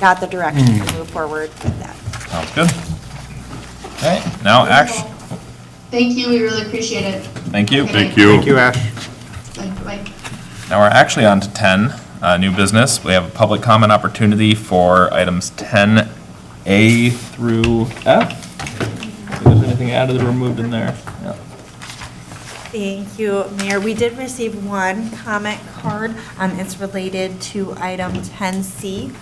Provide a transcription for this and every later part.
got the direction to move forward with that. Sounds good. Okay, now action. Thank you, we really appreciate it. Thank you. Thank you. Thank you, Ash. Bye. Now we're actually on to 10, new business. We have a public comment opportunity for items 10A through F. If there's anything added or removed in there. Yeah. Thank you, Mayor. We did receive one comment card. It's related to item 10C.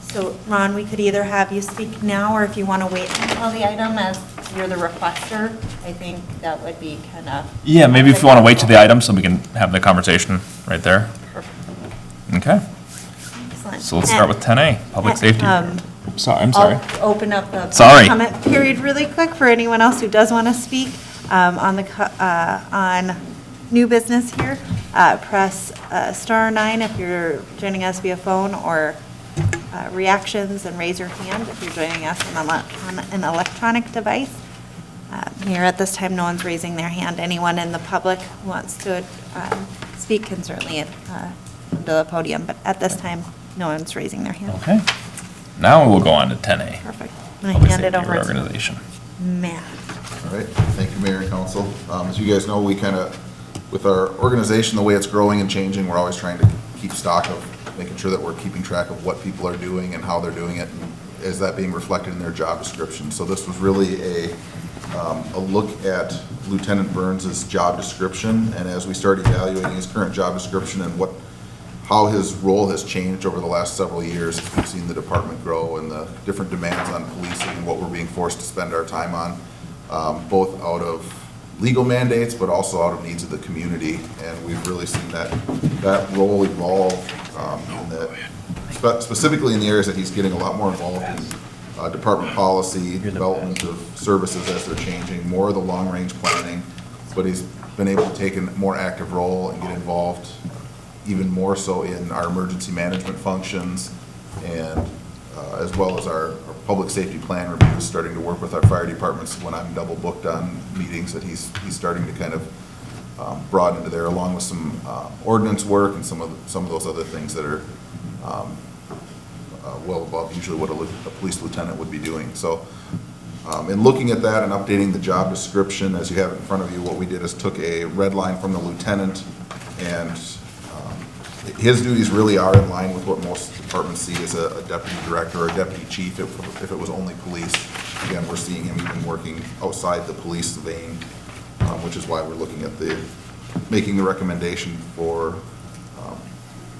So Ron, we could either have you speak now, or if you want to wait until the item as you're the requester, I think that would be kind of. Yeah, maybe if you want to wait to the item so we can have the conversation right there. Okay, Excellent. so let's start with 10A, public safety. Sorry, I'm sorry. I'll open up the Sorry. comment period really quick for anyone else who does want to speak on new business here. Press *9 if you're joining us via phone, or reactions, and raise your hand if you're joining us on an electronic device. Here at this time, no one's raising their hand. Anyone in the public who wants to speak can certainly come to the podium, but at this time, no one's raising their hand. Okay, now we'll go on to 10A. Perfect. I'm going Public to hand it safety over to reorganization. Matt. All right, thank you, Mayor and Council. As you guys know, we kind of, with our organization, the way it's growing and changing, we're always trying to keep stock of making sure that we're keeping track of what people are doing and how they're doing it, and is that being reflected in their job description. So this was really a look at Lieutenant Burns's job description, and as we start evaluating his current job description and how his role has changed over the last several years, as we've seen the department grow and the different demands on policing and what we're being forced to spend our time on, both out of legal mandates, but also out of needs of the community. And we've really seen that role evolve, specifically in the areas that he's getting a lot more involved in department policy, development of services as they're changing, more of the long-range planning, but he's been able to take a more active role and get involved even more so in our emergency management functions, and as well as our public safety plan reviews, starting to work with our fire departments when I'm double booked on meetings, that he's starting to kind of broaden into there, along with some ordinance work and some of those other things that are well above usually what a police lieutenant would be doing. So in looking at that and updating the job description, as you have it in front of you, what we did is took a red line from the lieutenant, and his duties really are in line with what most departments see as a deputy director or a deputy chief if it was only police. Again, we're seeing him even working outside the police vein, which is why we're looking at making the recommendation for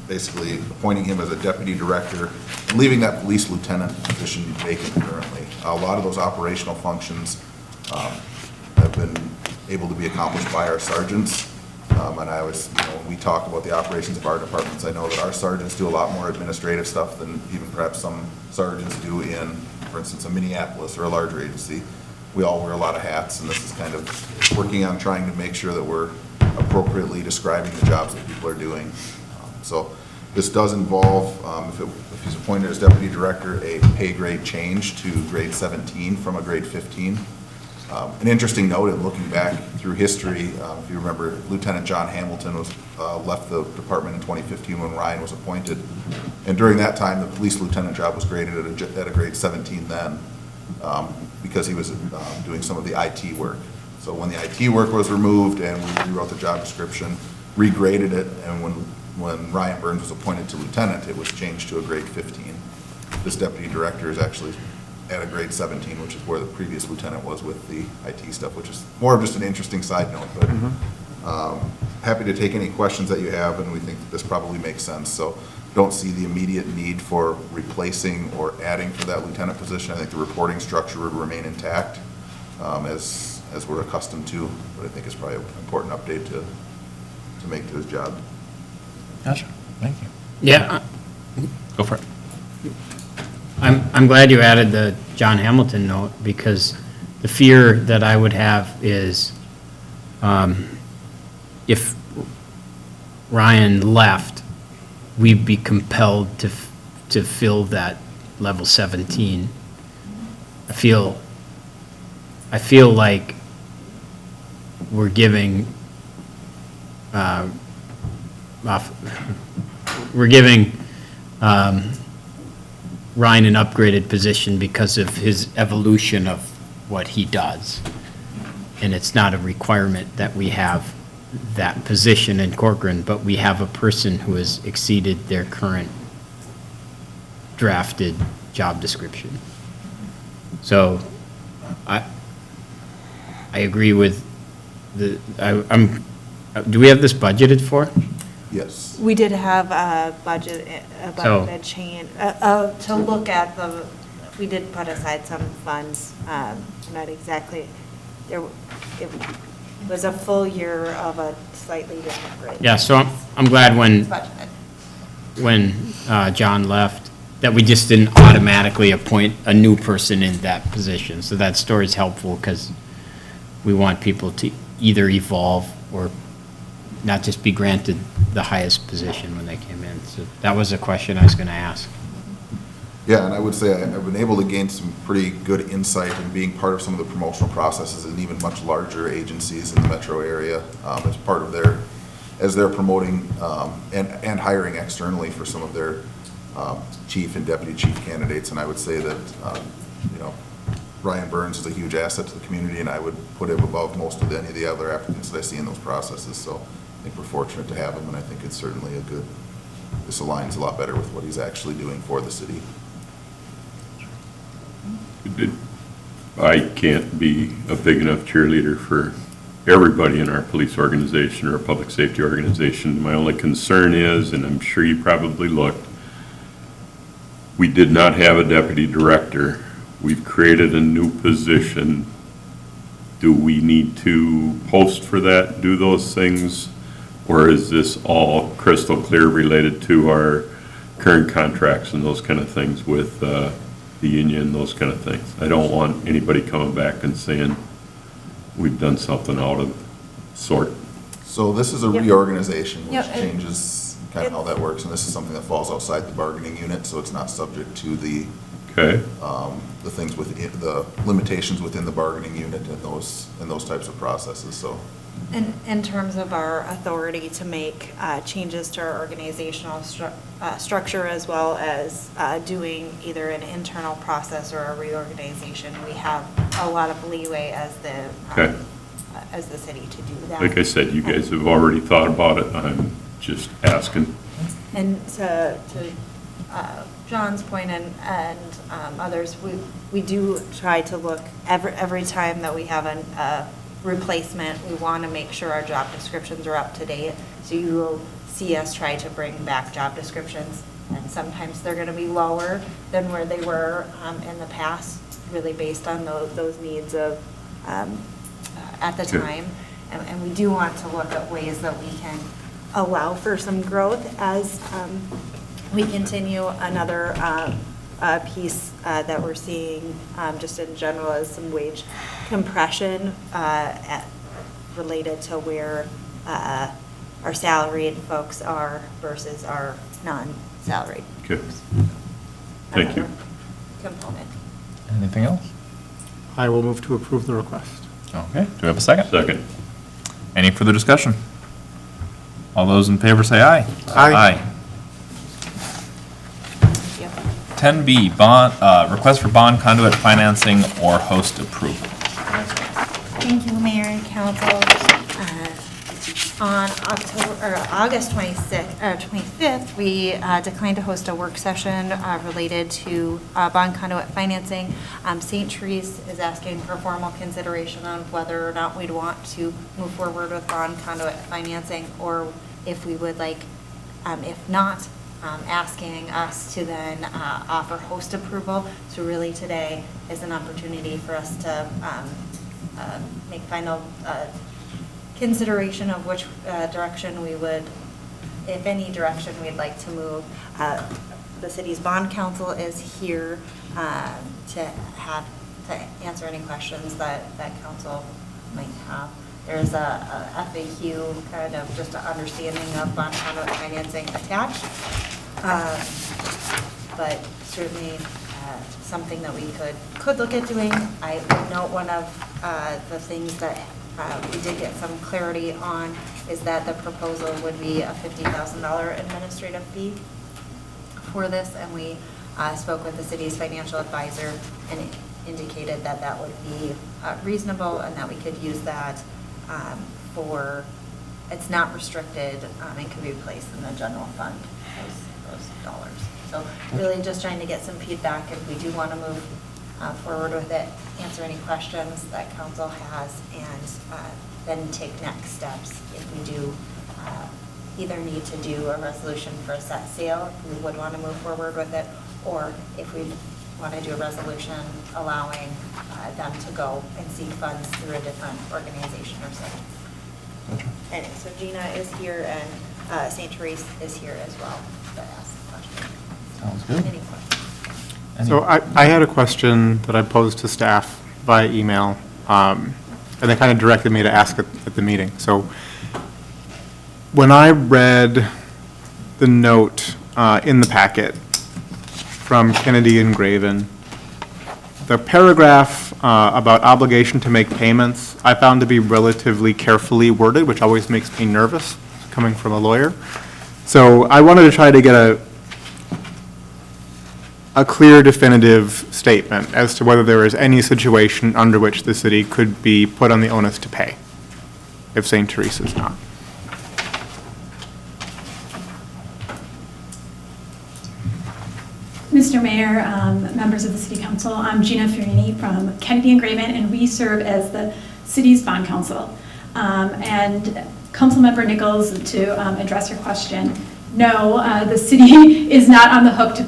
basically appointing him as a deputy director and leaving that police lieutenant position vacant currently. A lot of those operational functions have been able to be accomplished by our sergeants. And I was, when we talk about the operations of our departments, I know that our sergeants do a lot more administrative stuff than even perhaps some sergeants do in, for instance, a Minneapolis or a larger agency. We all wear a lot of hats, and this is kind of working on trying to make sure that we're appropriately describing the jobs that people are doing. So this does involve, if he's appointed as deputy director, a pay grade change to grade 17 from a grade 15. An interesting note in looking back through history, if you remember, Lieutenant John Hamilton left the department in 2015 when Ryan was appointed. And during that time, the police lieutenant job was graded at a grade 17 then, because he was doing some of the IT work. So when the IT work was removed and we rewrote the job description, regraded it, and when Ryan Burns was appointed to lieutenant, it was changed to a grade 15. This deputy director is actually at a grade 17, which is where the previous lieutenant was with the IT stuff, which is more of just an interesting side note. But happy to take any questions that you have, and we think that this probably makes sense. So don't see the immediate need for replacing or adding for that lieutenant position. I think the reporting structure would remain intact as we're accustomed to, but I think it's probably an important update to make to his job. Gotcha, thank you. Yeah, Go for it. I'm glad you added the John Hamilton note, because the fear that I would have is if Ryan left, we'd be compelled to fill that level 17. I feel like we're giving Ryan an upgraded position because of his evolution of what he does. And it's not a requirement that we have that position in Corcoran, but we have a person who has exceeded their current drafted job description. So I agree with do we have this budgeted for? Yes. We did have a So- budgeted change, to look at we did put aside some funds, not exactly, it was a full year of a slightly different rate. Yeah, so I'm glad It's budgeted. when John left, that we just didn't automatically appoint a new person in that position. So that story's helpful because we want people to either evolve or not just be granted the highest position when they came in. So that was a question I was going to ask. Yeah, and I would say I've been able to gain some pretty good insight in being part of some of the promotional processes in even much larger agencies in the metro area, as part of as they're promoting, and hiring externally for some of their chief and deputy chief candidates. And I would say that, Ryan Burns is a huge asset to the community, and I would put him above most of any of the other applicants that I see in those processes. So I think we're fortunate to have him, and I think it's certainly this aligns a lot better with what he's actually doing for the city. I can't be a big enough cheerleader for everybody in our police organization or a public safety organization. My only concern is, and I'm sure you probably looked, we did not have a deputy director. We've created a new position. Do we need to post for that, do those things? Or is this all crystal clear related to our current contracts and those kind of things with the union, those kind of things? I don't want anybody coming back and saying we've done something out of sort. So this is a Yep. reorganization, which Yep, changes kind of how that works, and this is something that falls outside the bargaining unit, so it's not subject to the things within, the limitations within the bargaining unit and those types of processes, so. In terms of our authority to make changes to our organizational structure, as well as doing either an internal process or a reorganization, we have a lot of leeway as the city to do that. Like I said, you guys have already thought about it. I'm just asking. And to John's point and others, we do try to look every time that we have a replacement, we want to make sure our job descriptions are up to date. So you will see us try to bring back job descriptions, and sometimes they're going to be lower than where they were in the past, really based on those needs of at the Good. time. And we do want to look at ways that we can allow for some growth as we continue. Another piece that we're seeing just in general is some wage compression related to where our salaried folks are versus our non-salaried Okay. folks. Thank you. Another component. Anything else? I will move to approve the request. Okay, do we have a second? Second. Any further discussion? All those in favor say aye. Aye. Yep. 10B, request for bond conduit financing or host approval. Thank you, Mayor and Council. On August 25th, we declined to host a work session related to bond conduit financing. St. Therese is asking for formal consideration on whether or not we'd want to move forward with bond conduit financing, or if we would like, if not, asking us to then offer host approval. So really today is an opportunity for us to make final consideration of which direction we would, if any direction we'd like to move. The city's bond council is here to answer any questions that council might have. There's a FAQ, kind of just an understanding of bond conduit financing attached. But certainly something that we could look at doing. I would note one of the things that we did get some clarity on is that the proposal would be a $50,000 administrative fee for this, and we spoke with the city's financial advisor and indicated that that would be reasonable and that we could use that for, it's not restricted and can be placed in the general fund, those dollars. So really just trying to get some feedback if we do want to move forward with it, answer any questions that council has, and then take next steps if we do either need to do a resolution for a set sale, if we would want to move forward with it, or if we want to do a resolution allowing them to go and seek funds through a different organization or something. Anyway, so Gina is here and St. Therese is here as well to ask the question. Sounds good. Any questions? So I had a question that I posed to staff via email, and they kind of directed me to ask it at the meeting. So when I read the note in the packet from Kennedy and Graven, the paragraph about obligation to make payments, I found to be relatively carefully worded, which always makes me nervous, coming from a lawyer. So I wanted to try to get a clear, definitive statement as to whether there is any situation under which the city could be put on the onus to pay, if St. Therese is not. Mr. Mayor, members of the City Council, I'm Gina Ferrini from Kennedy and Graven, and we serve as the city's bond counsel. And Councilmember Nichols, to address your question, no, the city is not on the hook to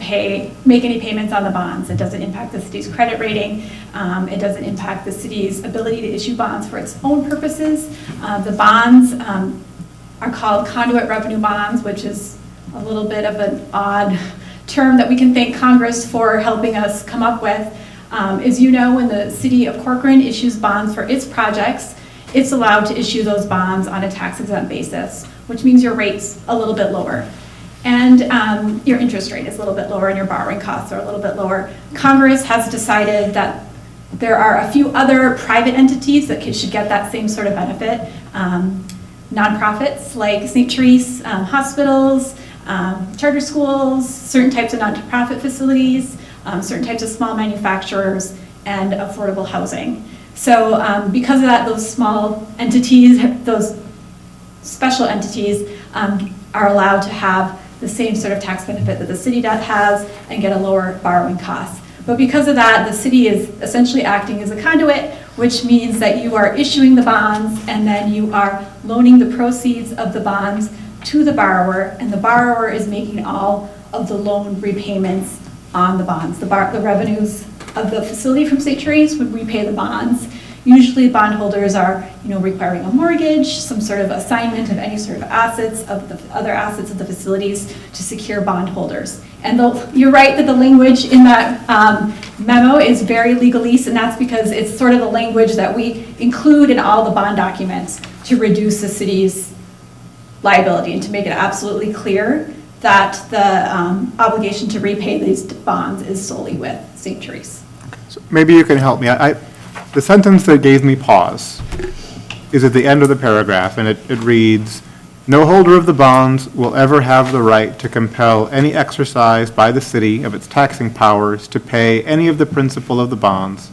make any payments on the bonds. It doesn't impact the city's credit rating. It doesn't impact the city's ability to issue bonds for its own purposes. The bonds are called conduit revenue bonds, which is a little bit of an odd term that we can thank Congress for helping us come up with. As you know, when the city of Corcoran issues bonds for its projects, it's allowed to issue those bonds on a tax-exempt basis, which means your rate's a little bit lower. And your interest rate is a little bit lower and your borrowing costs are a little bit lower. Congress has decided that there are a few other private entities that should get that same sort of benefit. Nonprofits like St. Therese, hospitals, charter schools, certain types of nonprofit facilities, certain types of small manufacturers, and affordable housing. So because of that, those small entities, those special entities are allowed to have the same sort of tax benefit that the city has and get a lower borrowing cost. But because of that, the city is essentially acting as a conduit, which means that you are issuing the bonds and then you are loaning the proceeds of the bonds to the borrower, and the borrower is making all of the loan repayments on the bonds. The revenues of the facility from St. Therese would repay the bonds. Usually bondholders are, requiring a mortgage, some sort of assignment of any sort of assets, of the other assets of the facilities to secure bondholders. And you're right that the language in that memo is very legalese, and that's because it's sort of the language that we include in all the bond documents to reduce the city's liability and to make it absolutely clear that the obligation to repay these bonds is solely with St. Therese. So maybe you can help me. The sentence that gave me pause is at the end of the paragraph, and it reads, "No holder of the bonds will ever have the right to compel any exercise by the city of its taxing powers to pay any of the principal of the bonds,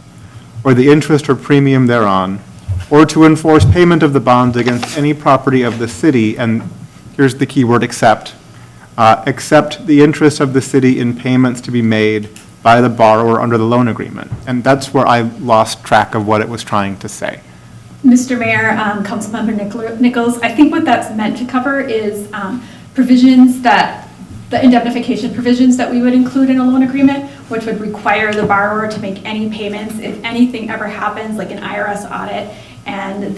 or the interest or premium thereon, or to enforce payment of the bonds against any property of the city," and here's the key word, except the interest of the city in payments to be made by the borrower under the loan agreement. And that's where I lost track of what it was trying to say. Mr. Mayor, Councilmember Nichols, I think what that's meant to cover is provisions that, the indemnification provisions that we would include in a loan agreement, which would require the borrower to make any payments if anything ever happens, like an IRS audit, and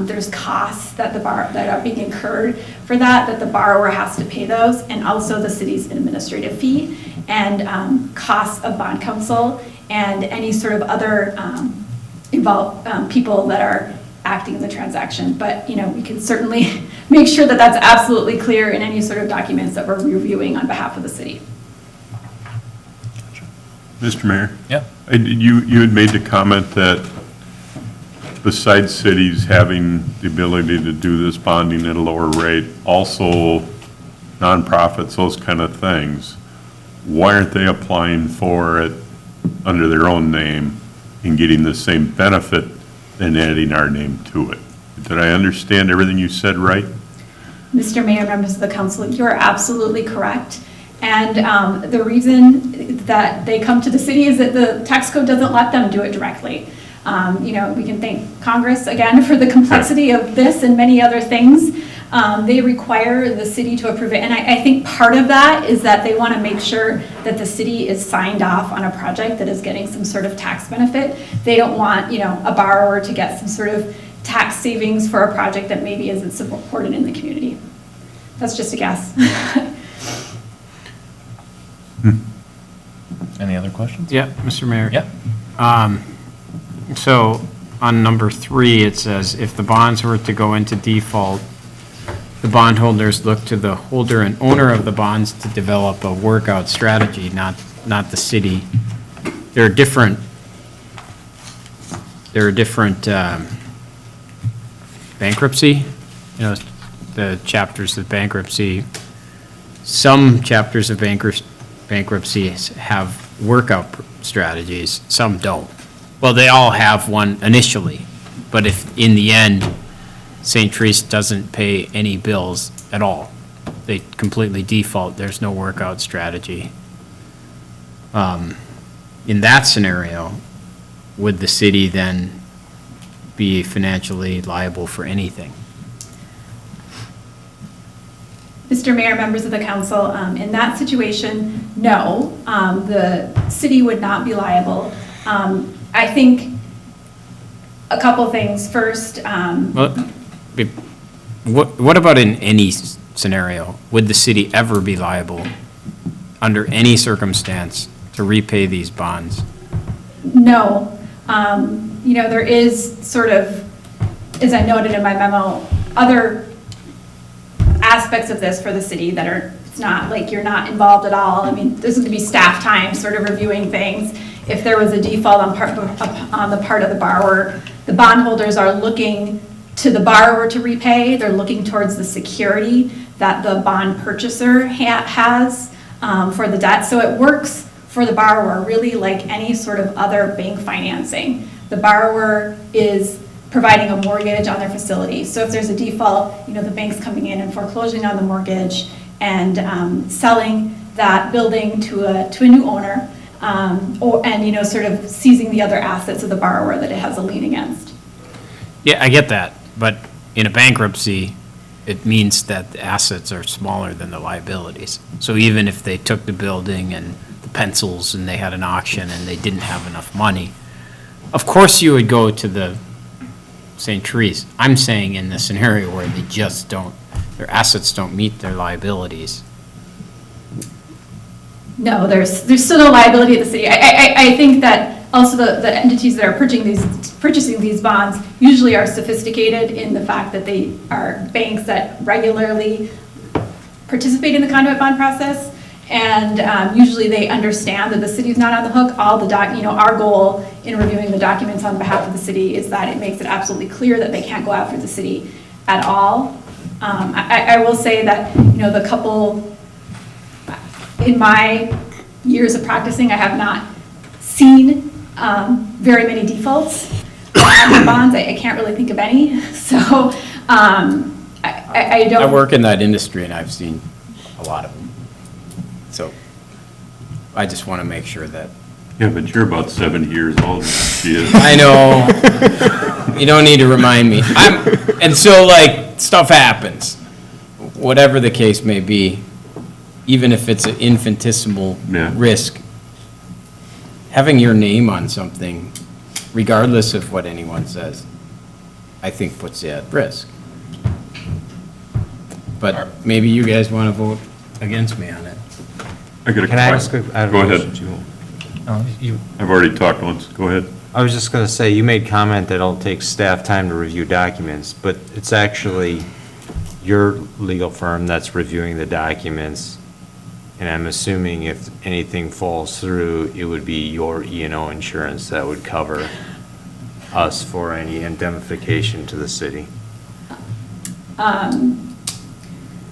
there's costs that that are being incurred for that the borrower has to pay those, and also the city's administrative fee and costs of bond counsel and any sort of other involved people that are acting in the transaction. But we can certainly make sure that that's absolutely clear in any sort of documents that we're reviewing on behalf of the city. Mr. Mayor? Yeah. You had made the comment that besides cities having the ability to do this bonding at a lower rate, also nonprofits, those kind of things. why aren't they applying for it under their own name and getting the same benefit and adding our name to it? Did I understand everything you said right? Mr. Mayor, members of the council, you're absolutely correct. And the reason that they come to the city is that the tax code doesn't let them do it directly. You know, we can thank Congress again for the complexity of this and many other things. They require the city to approve it. And I think part of that is that they want to make sure that the city is signed off on a project that is getting some sort of tax benefit. They don't want, you know, a borrower to get some sort of tax savings for a project that maybe isn't supported in the community. That's just a guess. Any other questions? Yeah, Mr. Mayor. Yeah. So on number 3, it says, if the bonds were to go into default, the bondholders look to the holder and owner of the bonds to develop a workout strategy, not the city. There are different bankruptcy, you know, the chapters of bankruptcy. Some chapters of bankruptcy have workout strategies, some don't. Well, they all have one initially, but if in the end, St. Therese doesn't pay any bills at all, they completely default, there's no workout strategy. In that scenario, would the city then be financially liable for anything? Mr. Mayor, members of the council, in that situation, no, the city would not be liable. I think a couple things. First, Well, what about in any scenario? Would the city ever be liable, under any circumstance, to repay these bonds? no. You know, there is sort of, as I noted in my memo, other aspects of this for the city that are, it's not like you're not involved at all. I mean, this is going to be staff time, sort of reviewing things. If there was a default on the part of the borrower, the bondholders are looking to the borrower to repay. They're looking towards the security that the bond purchaser has for the debt. So it works for the borrower really like any sort of other bank financing. The borrower is providing a mortgage on their facility. So if there's a default, you know, the bank's coming in and foreclosing on the mortgage and selling that building to a new owner, and, you know, sort of seizing the other assets of the borrower that it has a lien against. Yeah, I get that, but in a bankruptcy, it means that the assets are smaller than the liabilities. So even if they took the building and the pencils and they had an auction and they didn't have enough money, of course you would go to the St. Therese. I'm saying in the scenario where they just don't, their assets don't meet their liabilities. No, there's still a liability of the city. I think that also the entities that are purchasing these bonds usually are sophisticated in the fact that they are banks that regularly participate in the conduit bond process. And usually they understand that the city's not on the hook. Our goal in reviewing the documents on behalf of the city is that it makes it absolutely clear that they can't go after the city at all. I will say that, you know, the couple, in my years of practicing, I have not seen very many defaults on the bonds. I can't really think of any. So I don't. I work in that industry and I've seen a lot of them. So I just want to make sure that. Yeah, but you're about 70 years old. She is. I know. You don't need to remind me. And so, like, stuff happens. Whatever the case may be, even if it's an infinitesimal Yeah. risk, having your name on something, regardless of what anyone says, I think puts you at risk. But maybe you guys want to vote against me on it. I got a Can I ask question. I have a Go ahead. question, too? I've already talked once. Go ahead. I was just going to say, you made comment that it'll take staff time to review documents, but it's actually your legal firm that's reviewing the documents, and I'm assuming if anything falls through, it would be your E&O insurance that would cover us for any indemnification to the city.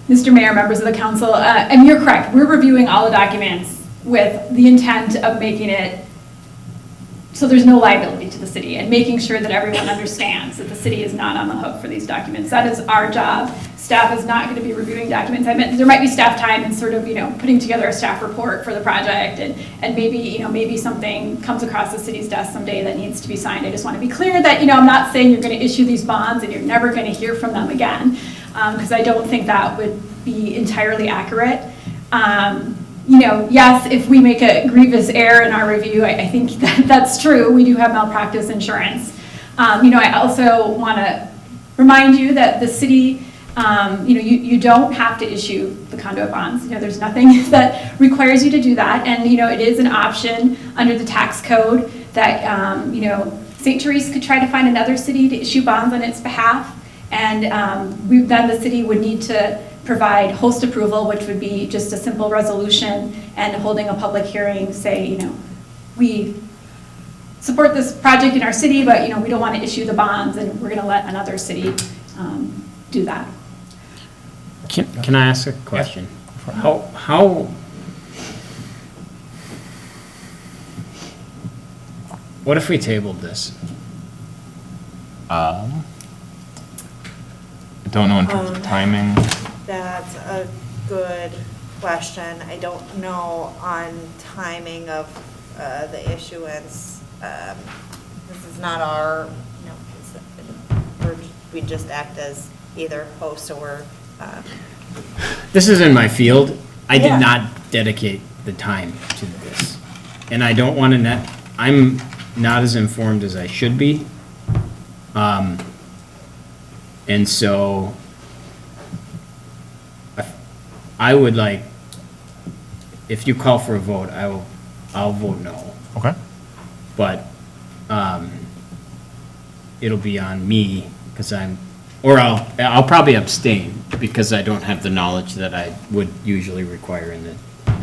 Mr. Mayor, members of the council, and you're correct, we're reviewing all the documents with the intent of making it so there's no liability to the city, and making sure that everyone understands that the city is not on the hook for these documents. That is our job. Staff is not going to be reviewing documents. I meant there might be staff time in sort of, putting together a staff report for the project, and maybe, maybe something comes across the city's desk someday that needs to be signed. I just want to be clear that, I'm not saying you're going to issue these bonds and you're never going to hear from them again, because I don't think that would be entirely accurate. Yes, if we make a grievous error in our review, I think that's true. We do have malpractice insurance. I also want to remind you that the city, you don't have to issue the conduit bonds. There's nothing that requires you to do that. And, it is an option under the tax code that, St. Therese could try to find another city to issue bonds on its behalf. And then the city would need to provide host approval, which would be just a simple resolution and holding a public hearing, say, we support this project in our city, but, we don't want to issue the bonds, and we're going to let another city do that. Can I ask a question? What if we tabled this? I don't know in terms of timing. That's a good question. I don't know on timing of the issuance. This is not our, we just act as either host or. This is in my field. I Yeah. did not dedicate the time to this. And I don't want to I'm not as informed as I should be. And so I would like, if you call for a vote, I'll vote no. Okay. But it'll be on me because I'll probably abstain because I don't have the knowledge that I would usually require in the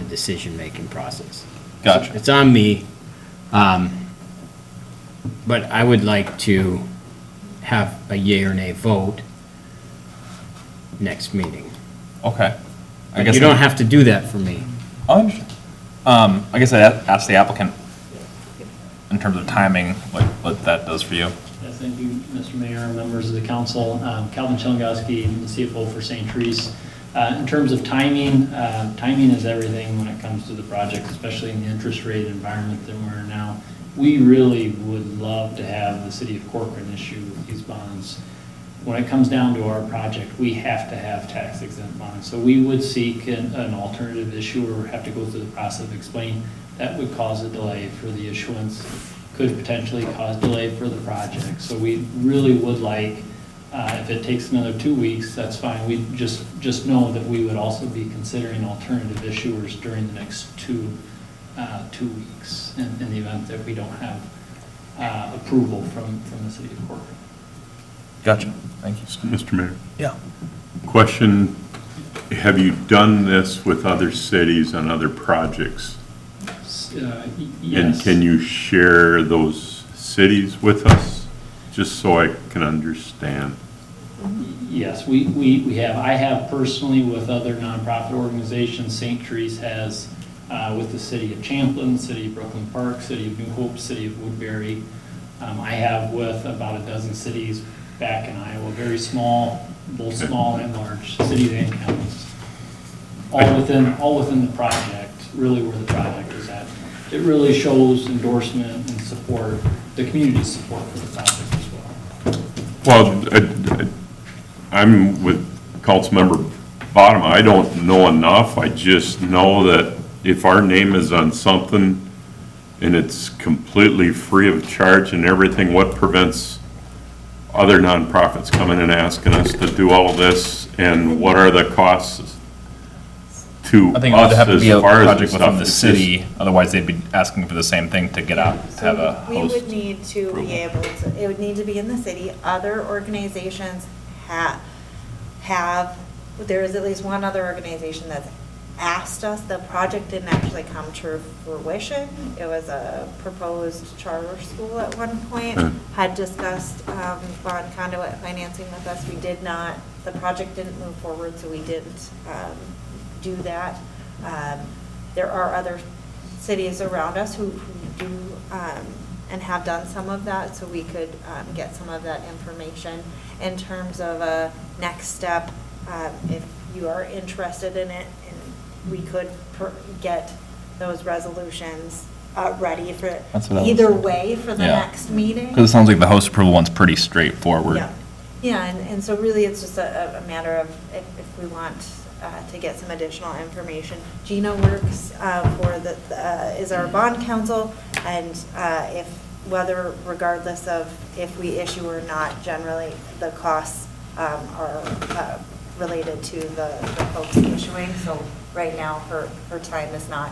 decision-making process. Gotcha. It's on me. But I would like to have a yea or nay vote next meeting. Okay. You don't have to do that for me. I understand. I guess I'd ask the applicant in terms of timing, what that does for you. Yes, thank you, Mr. Mayor, members of the council. Calvin Chilingowski, the CFO for St. Therese. In terms of timing, timing is everything when it comes to the project, especially in the interest rate environment that we're in now. We really would love to have the city of Corcoran issue these bonds. When it comes down to our project, we have to have tax exempt bonds. So we would seek an alternative issuer, or have to go through the process of explaining. That would cause a delay for the issuance, could potentially cause delay for the project. So we really would like, if it takes another 2 weeks, that's fine. We just know that we would also be considering alternative issuers during the next 2 weeks in the event that we don't have approval from the city of Corcoran. Gotcha. Thank you. Mr. Mayor, Yeah. question, have you done this with other cities on other projects? And Yes. can you share those cities with us, just so I can understand? Yes, we have. I have personally with other nonprofit organizations. St. Therese has with the city of Champlin, city of Brooklyn Park, city of New Hope, city of Woodbury. I have with about a dozen cities back in Iowa, very small, both small and large, cities and counties. All within the project, really where the project is at. It really shows endorsement and support, the community's support for the project as well. Well, I'm with Councilmember Bottom. I don't know enough. I just know that if our name is on something and it's completely free of charge and everything, what prevents other nonprofits coming and asking us to do all of this? And what are the costs to I think it would us have to as be a far as project the within stuff? the It's city, otherwise they'd be asking for the same thing to get out, to have a We host. would need to be able to, it would need to be in the city. Other organizations have, there is at least one other organization that's asked us. The project didn't actually come to fruition. It was a proposed charter school at one point, had discussed bond conduit financing with us. We did not, the project didn't move forward, so we didn't do that. There are other cities around us who do and have done some of that, so we could get some of that information. In terms of a next step, if you are interested in it, and we could get those resolutions ready for That's what I was either thinking. way for the Yeah. next meeting. Because it sounds like the host approval one's pretty straightforward. Yeah, yeah, and so really it's just a matter of if we want to get some additional information. Gina works for is our bond counsel, and whether regardless of if we issue or not, generally the costs are related to the folks issuing. So right now her time is not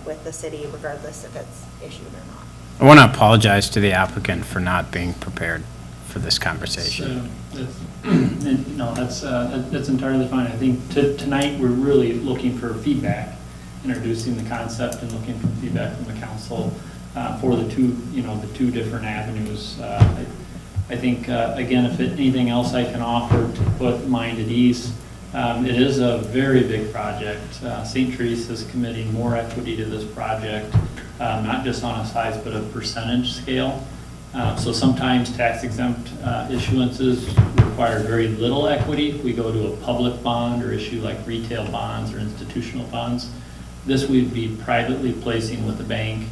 with the city, regardless if it's issued or not. I want to apologize to the applicant for not being prepared for this conversation. So, that's entirely fine. I think tonight, we're really looking for feedback, introducing the concept and looking for feedback from the council for the two different avenues. I think, again, if anything else I can offer to put mind at ease, it is a very big project. St. Teresa is committing more equity to this project, not just on a size, but a percentage scale. So sometimes tax-exempt issuances require very little equity. If we go to a public bond or issue like retail bonds or institutional bonds, this we'd be privately placing with the bank.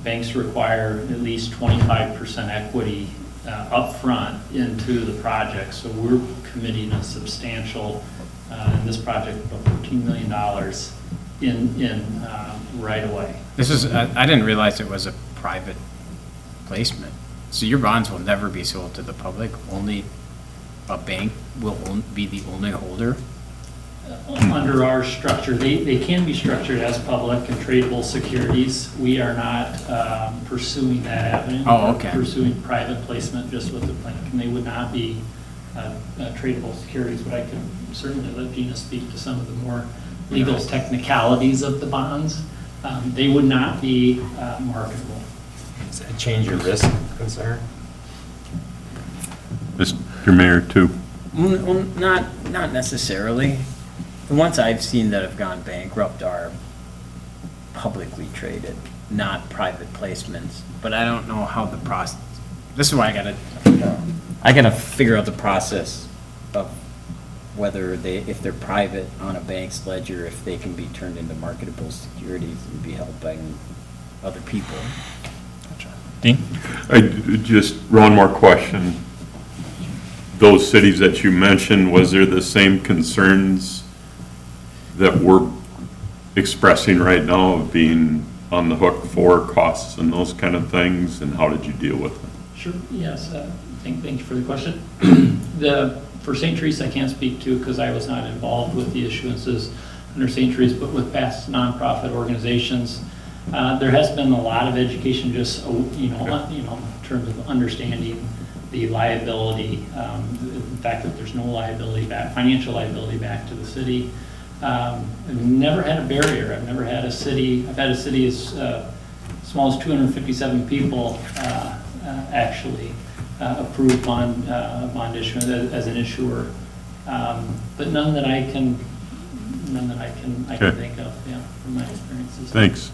Banks require at least 25% equity upfront into the project. So we're committing a substantial, in this project, about $14 million in right away. This is, I didn't realize it was a private placement. So your bonds will never be sold to the public, only a bank will be the only holder? Under our structure, they can be structured as public and tradable securities. We are not pursuing that avenue. Oh, okay. We're pursuing private placement just with the bank, and they would not be tradable securities, but I can certainly let Gina speak to some of the more legal technicalities of the bonds. They would not be marketable. Does that change your risk concern? Mr. Mayor, too. Well, not necessarily. The ones I've seen that have gone bankrupt are publicly traded, not private placements. But I don't know how the process, this is why I gotta figure out the process of whether if they're private on a bank's ledger, if they can be turned into marketable securities and be held by other people. Dean? Just one more question. Those cities that you mentioned, was there the same concerns that we're expressing right now of being on the hook for costs and those kind of things, and how did you deal with them? Sure, yes, thank you for the question. For St. Teresa, I can't speak to because I was not involved with the issuances under St. Teresa, but with past nonprofit organizations, there has been a lot of education just, in terms of understanding the liability, the fact that there's no liability back, financial liability back to the city. I've never had a barrier. I've never had a city, I've had a city as small as 257 people actually approve bond issuance as an issuer, but none that I can Okay. think of, yeah, from my experiences. Thanks.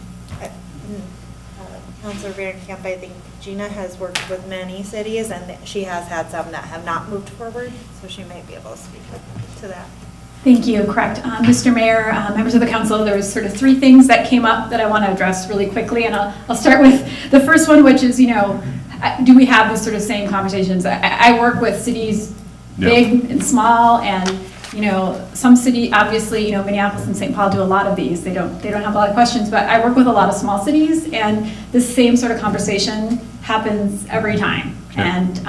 Councilor Van Camp, I think Gina has worked with many cities, and she has had some that have not moved forward, so she might be able to speak to that. Thank you, correct. Mr. Mayor, members of the council, there was sort of three things that came up that I want to address really quickly, and I'll start with the first one, which is, do we have those sort of same conversations? I work with cities big and small, and some city, obviously, Minneapolis and St. Paul do a lot of these. They don't have a lot of questions, but I work with a lot of small cities, and the same sort of conversation happens every time. Sure. And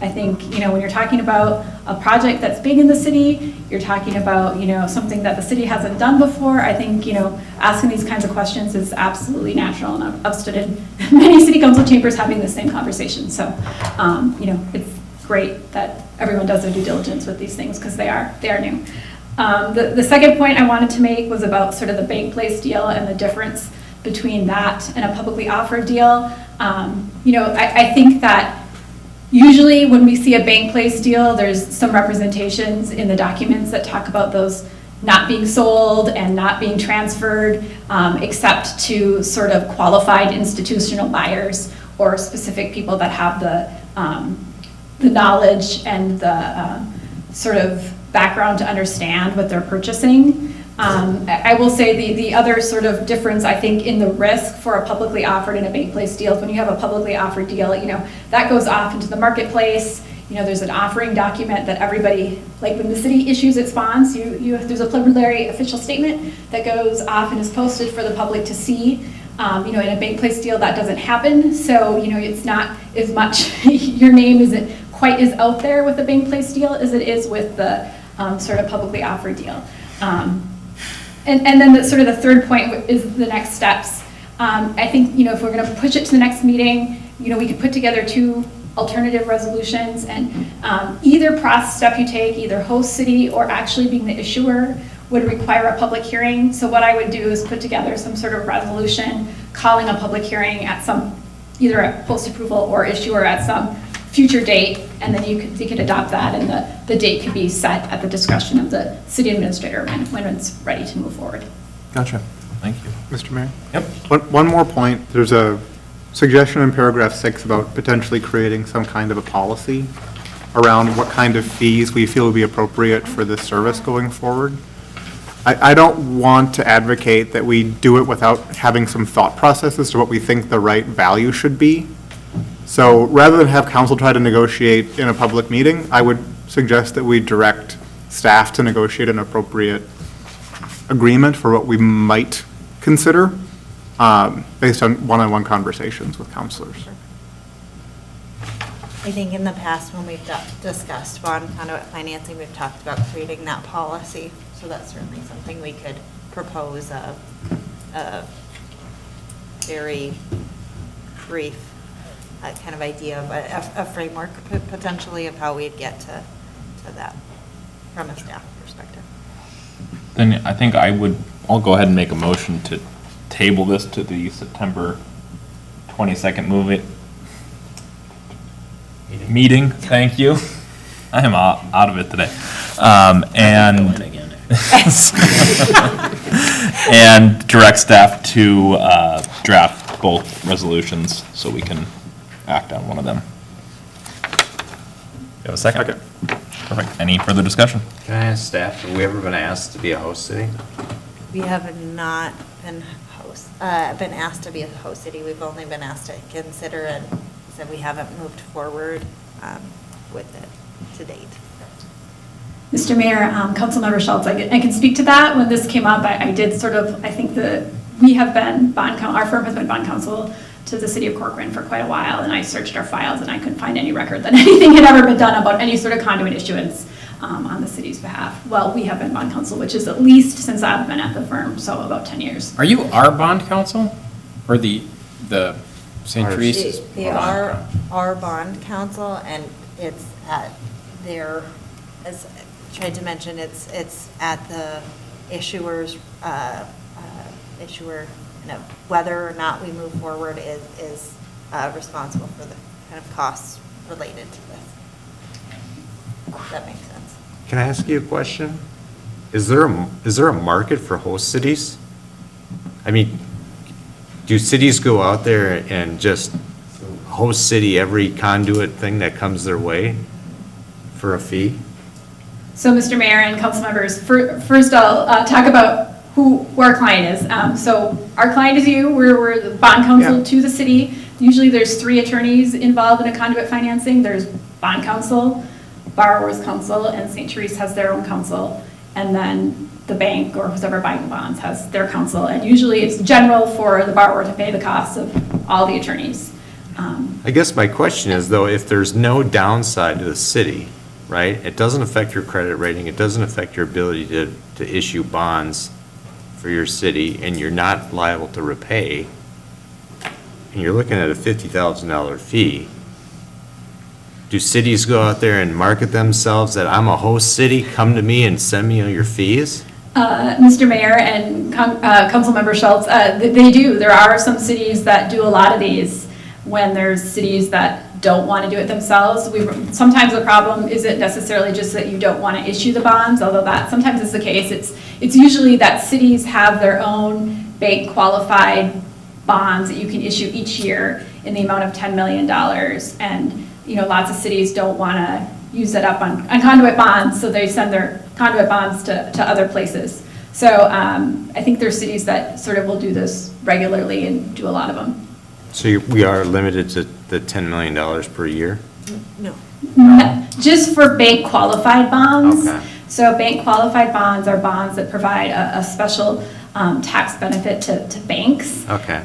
I think, when you're talking about a project that's big in the city, you're talking about, something that the city hasn't done before. I think, asking these kinds of questions is absolutely natural, and I've stood in many city council chambers having the same conversation. So, it's great that everyone does their due diligence with these things because they are new. The second point I wanted to make was about sort of the bank place deal and the difference between that and a publicly offered deal. I think that usually when we see a bank place deal, there's some representations in the documents that talk about those not being sold and not being transferred, except to sort of qualified institutional buyers or specific people that have the knowledge and the sort of background to understand what they're purchasing. I will say the other sort of difference, I think, in the risk for a publicly offered and a bank place deal is when you have a publicly offered deal, that goes off into the marketplace. There's an offering document that everybody, like when the city issues its bonds, there's a preliminary official statement that goes off and is posted for the public to see. In a bank place deal, that doesn't happen. So, it's not as much, your name isn't quite as out there with a bank place deal as it is with the sort of publicly offered deal. And then the third point is the next steps. I think, if we're gonna push it to the next meeting, we could put together 2 alternative resolutions, and either process step you take, either host city or actually being the issuer, would require a public hearing. So what I would do is put together some sort of resolution calling a public hearing at either a post approval or issuer at some future date, and then you could adopt that, and the date could be set at the discretion of the city administrator when it's ready to move forward. Gotcha. Thank you. Mr. Mayor? Yep. One more point. There's a suggestion in paragraph 6 about potentially creating some kind of a policy around what kind of fees we feel would be appropriate for this service going forward. I don't want to advocate that we do it without having some thought process as to what we think the right value should be. So rather than have council try to negotiate in a public meeting, I would suggest that we direct staff to negotiate an appropriate agreement for what we might consider based on one-on-one conversations with counselors. I think in the past, when we've discussed bond conduit financing, we've talked about creating that policy. So that's certainly something we could propose a very brief kind of idea of a framework potentially of how we'd get to that from a staff perspective. Then I think I'll go ahead and make a motion to table this to the September 22nd meeting. Thank you. I am out of it today. And direct staff to draft both resolutions so we can act on one of them. You have a second? Okay. Perfect. Any further discussion? Can I ask staff, have we ever been asked to be a host city? We have not been asked to be a host city. We've only been asked to consider, and said we haven't moved forward with it to date. Mr. Mayor, Councilmember Schultz, I can speak to that. When this came up, I did I think that we have been our firm has been bond counsel to the city of Corcoran for quite a while, and I searched our files and I couldn't find any record that anything had ever been done about any sort of conduit issuance on the city's behalf. Well, we have been bond counsel, which is at least since I've been at the firm, so about 10 years. Are you our bond counsel or the St. Teresa's? They are our bond counsel, and it's at their, as I tried to mention, it's at the issuer, whether or not we move forward is responsible for the kind of costs related to this. If that makes sense. Can I ask you a question? Is there a market for host cities? I mean, do cities go out there and just host city every conduit thing that comes their way for a fee? So, Mr. Mayor and council members, first I'll talk about who our client is. So our client is you. We're the bond counsel to the city. Usually there's 3 attorneys involved in a conduit financing. There's bond counsel, borrower's counsel, and St. Teresa has their own counsel. And then the bank or whoever buying the bonds has their counsel. And usually it's general for the borrower to pay the costs of all the attorneys. I guess my question is, though, if there's no downside to the city, right? It doesn't affect your credit rating, it doesn't affect your ability to issue bonds for your city, and you're not liable to repay, and you're looking at a $50,000 fee, do cities go out there and market themselves that I'm a host city, come to me and send me all your fees? Mr. Mayor and Councilmember Schultz, they do. There are some cities that do a lot of these. when there's cities that don't want to do it themselves. Sometimes the problem isn't necessarily just that you don't want to issue the bonds, although that sometimes is the case. It's usually that cities have their own bank qualified bonds that you can issue each year in the amount of $10 million. And, lots of cities don't want to use that up on conduit bonds, so they send their conduit bonds to other places. So I think there's cities that sort of will do this regularly and do a lot of them. So we are limited to the $10 million per year? No. Just for bank qualified bonds. Okay. So bank qualified bonds are bonds that provide a special tax benefit to banks. Okay.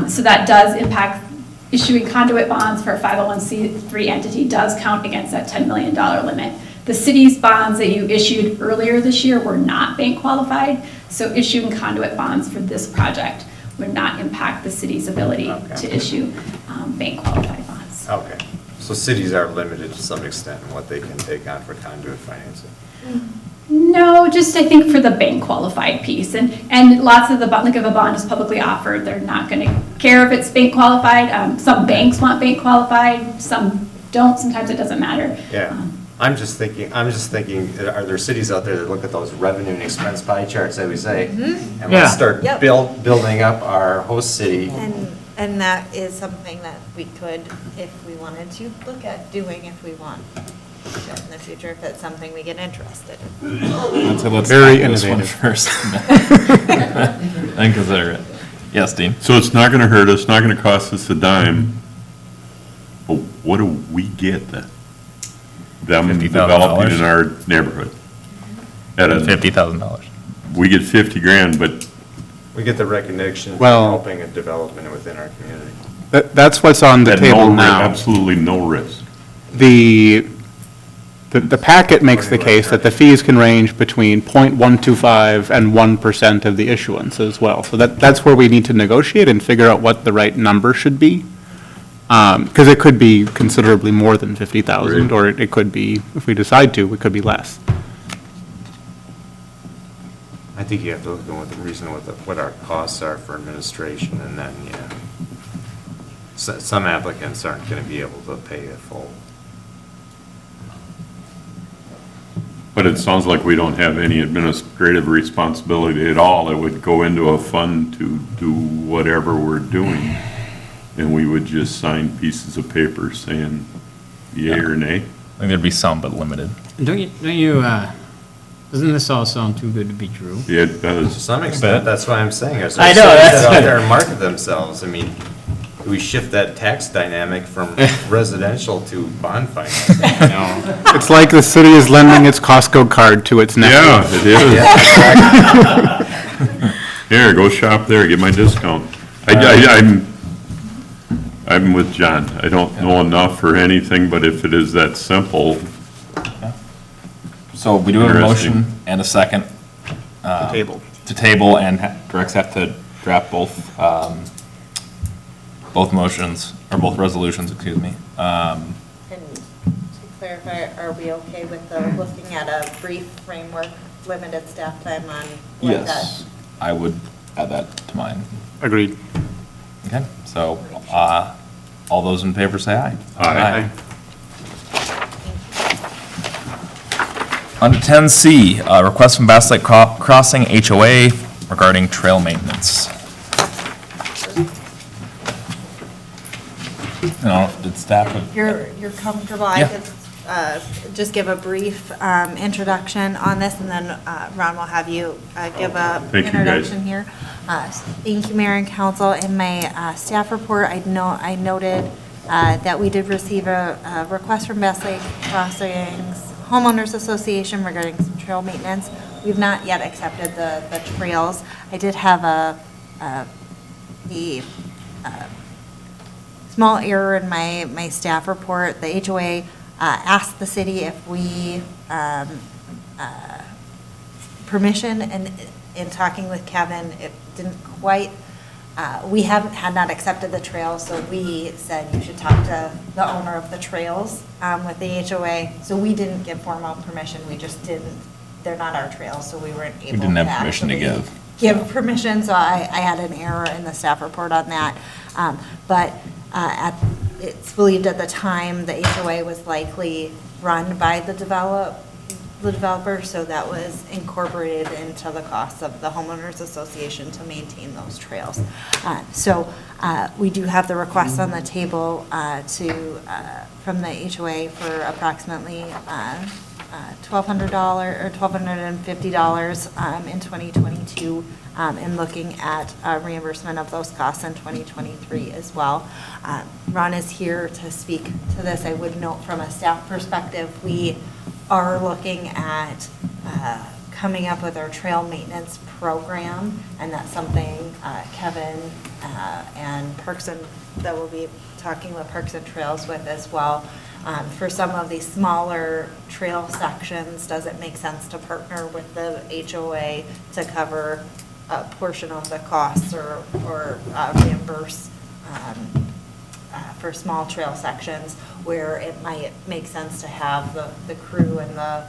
So that does impact issuing conduit bonds for a 501c3 entity does count against that $10 million limit. The city's bonds that you issued earlier this year were not bank qualified, so issuing conduit bonds for this project would not impact the city's ability to issue bank qualified bonds. Okay. So cities are limited to some extent in what they can take on for conduit financing? No, just I think for the bank qualified piece, and lots of the, like if a bond is publicly offered, they're not going to care if it's bank qualified. Some banks want bank qualified, some don't, sometimes it doesn't matter. Yeah. I'm just thinking, are there cities out there that look at those revenue and expense pie charts that we say? And let's start Yep. building up our host city. And that is something that we could, if we wanted to, look at doing if we want to in the future, if it's something we get interested in. I'd say let's Very tackle this one innovative. first. Then consider it. Yes, Dean? So it's not gonna hurt us, not gonna cost us a dime, but what do we get then? Them $50,000? developing in our neighborhood. At a, $50,000. we get 50 grand, but We get the recognition for Well- helping a development within our community. That's what's on the at table no, now. absolutely no risk. The packet makes the case that the fees can range between 0.125 and 1% of the issuance as well. So that's where we need to negotiate and figure out what the right number should be. Because it could be considerably more than 50,000, Right. or it could be, if we decide to, it could be less. I think you have to look at what our costs are for administration, and then, some applicants aren't going to be able to pay it full. But it sounds like we don't have any administrative responsibility at all. It would go into a fund to do whatever we're doing. And we would just sign pieces of paper saying yea or nay. I think there'd be some, but limited. Doesn't this all sound too good to be true? Yeah, it To does. some extent, that's why I'm saying, there's I cities know, that's that what- out there and market themselves. I mean, we shift that tax dynamic from residential to bond financing, It's like the city is lending its Costco card to its nephew. Yeah, it is. Here, go shop there, get my discount. I'm with John. I don't know enough for anything, but if it is that simple, So we do have a Interesting. motion and a second. Table. To table and direct staff to draft both motions, or both resolutions, excuse me. And to clarify, are we okay with looking at a brief framework, limited staff time on what that? Yes, I would add that to mine. Agreed. Okay, so, all those in favor say aye. Aye. Under 10C, request from Bass Lake Crossing HOA regarding trail maintenance. I don't know, did staff? You're comfortable, I Yeah. could just give a brief introduction on this, and then Ron will have you give a Thank you, guys. introduction here. Thank you, Mayor and Council. In my staff report, I noted that we did receive a request from Bass Lake Crossings Homeowners Association regarding some trail maintenance. We've not yet accepted the trails. I did have a small error in my staff report. The HOA asked the city if we permission, and in talking with Kevin, it didn't quite, we had not accepted the trail, so we said you should talk to the owner of the trails with the HOA. So we didn't give formal permission, we just didn't, they're not our trails, so we weren't able to didn't have permission to give permission, so I had an error in the staff report on that. But it's believed at the time the HOA was likely run by the developer, so that was incorporated into the cost of the homeowners association to maintain those trails. So we do have the request on the table from the HOA for approximately $1,200 or $1,250 in 2022, and looking at reimbursement of those costs in 2023 as well. Ron is here to speak to this. I would note from a staff perspective, we are looking at coming up with our trail maintenance program, and that's something Kevin and Parks and, that we'll be talking with Parks and Trails with as well. For some of these smaller trail sections, does it make sense to partner with the HOA to cover a portion of the costs or reimburse for small trail sections where it might make sense to have the crew and the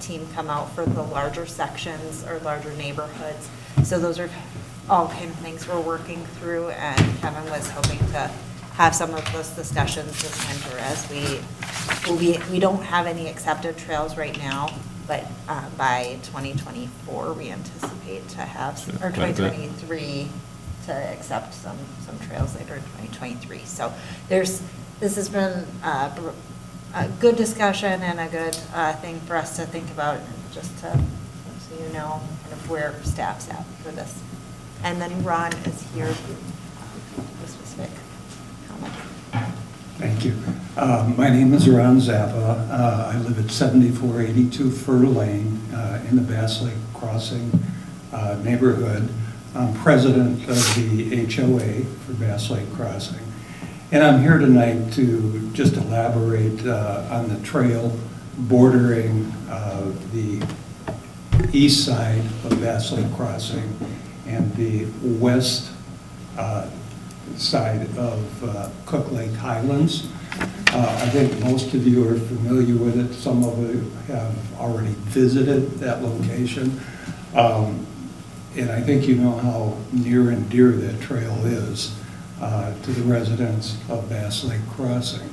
team come out for the larger sections or larger neighborhoods? So those are all kind of things we're working through, and Kevin was hoping to have some of those discussions this winter as we don't have any accepted trails right now, but by 2024, we anticipate to have, or 2023, to accept some trails later in 2023. So this has been a good discussion and a good thing for us to think about, just to, so you know kind of where staff's at for this. And then Ron is here for specific comment. Thank you. My name is Ron Zappa. I live at 7482 Fur Lane in the Bass Lake Crossing neighborhood. I'm president of the HOA for Bass Lake Crossing. And I'm here tonight to just elaborate on the trail bordering the east side of Bass Lake Crossing and the west side of Cook Lake Highlands. I think most of you are familiar with it. Some of you have already visited that location. And I think you know how near and dear that trail is to the residents of Bass Lake Crossing.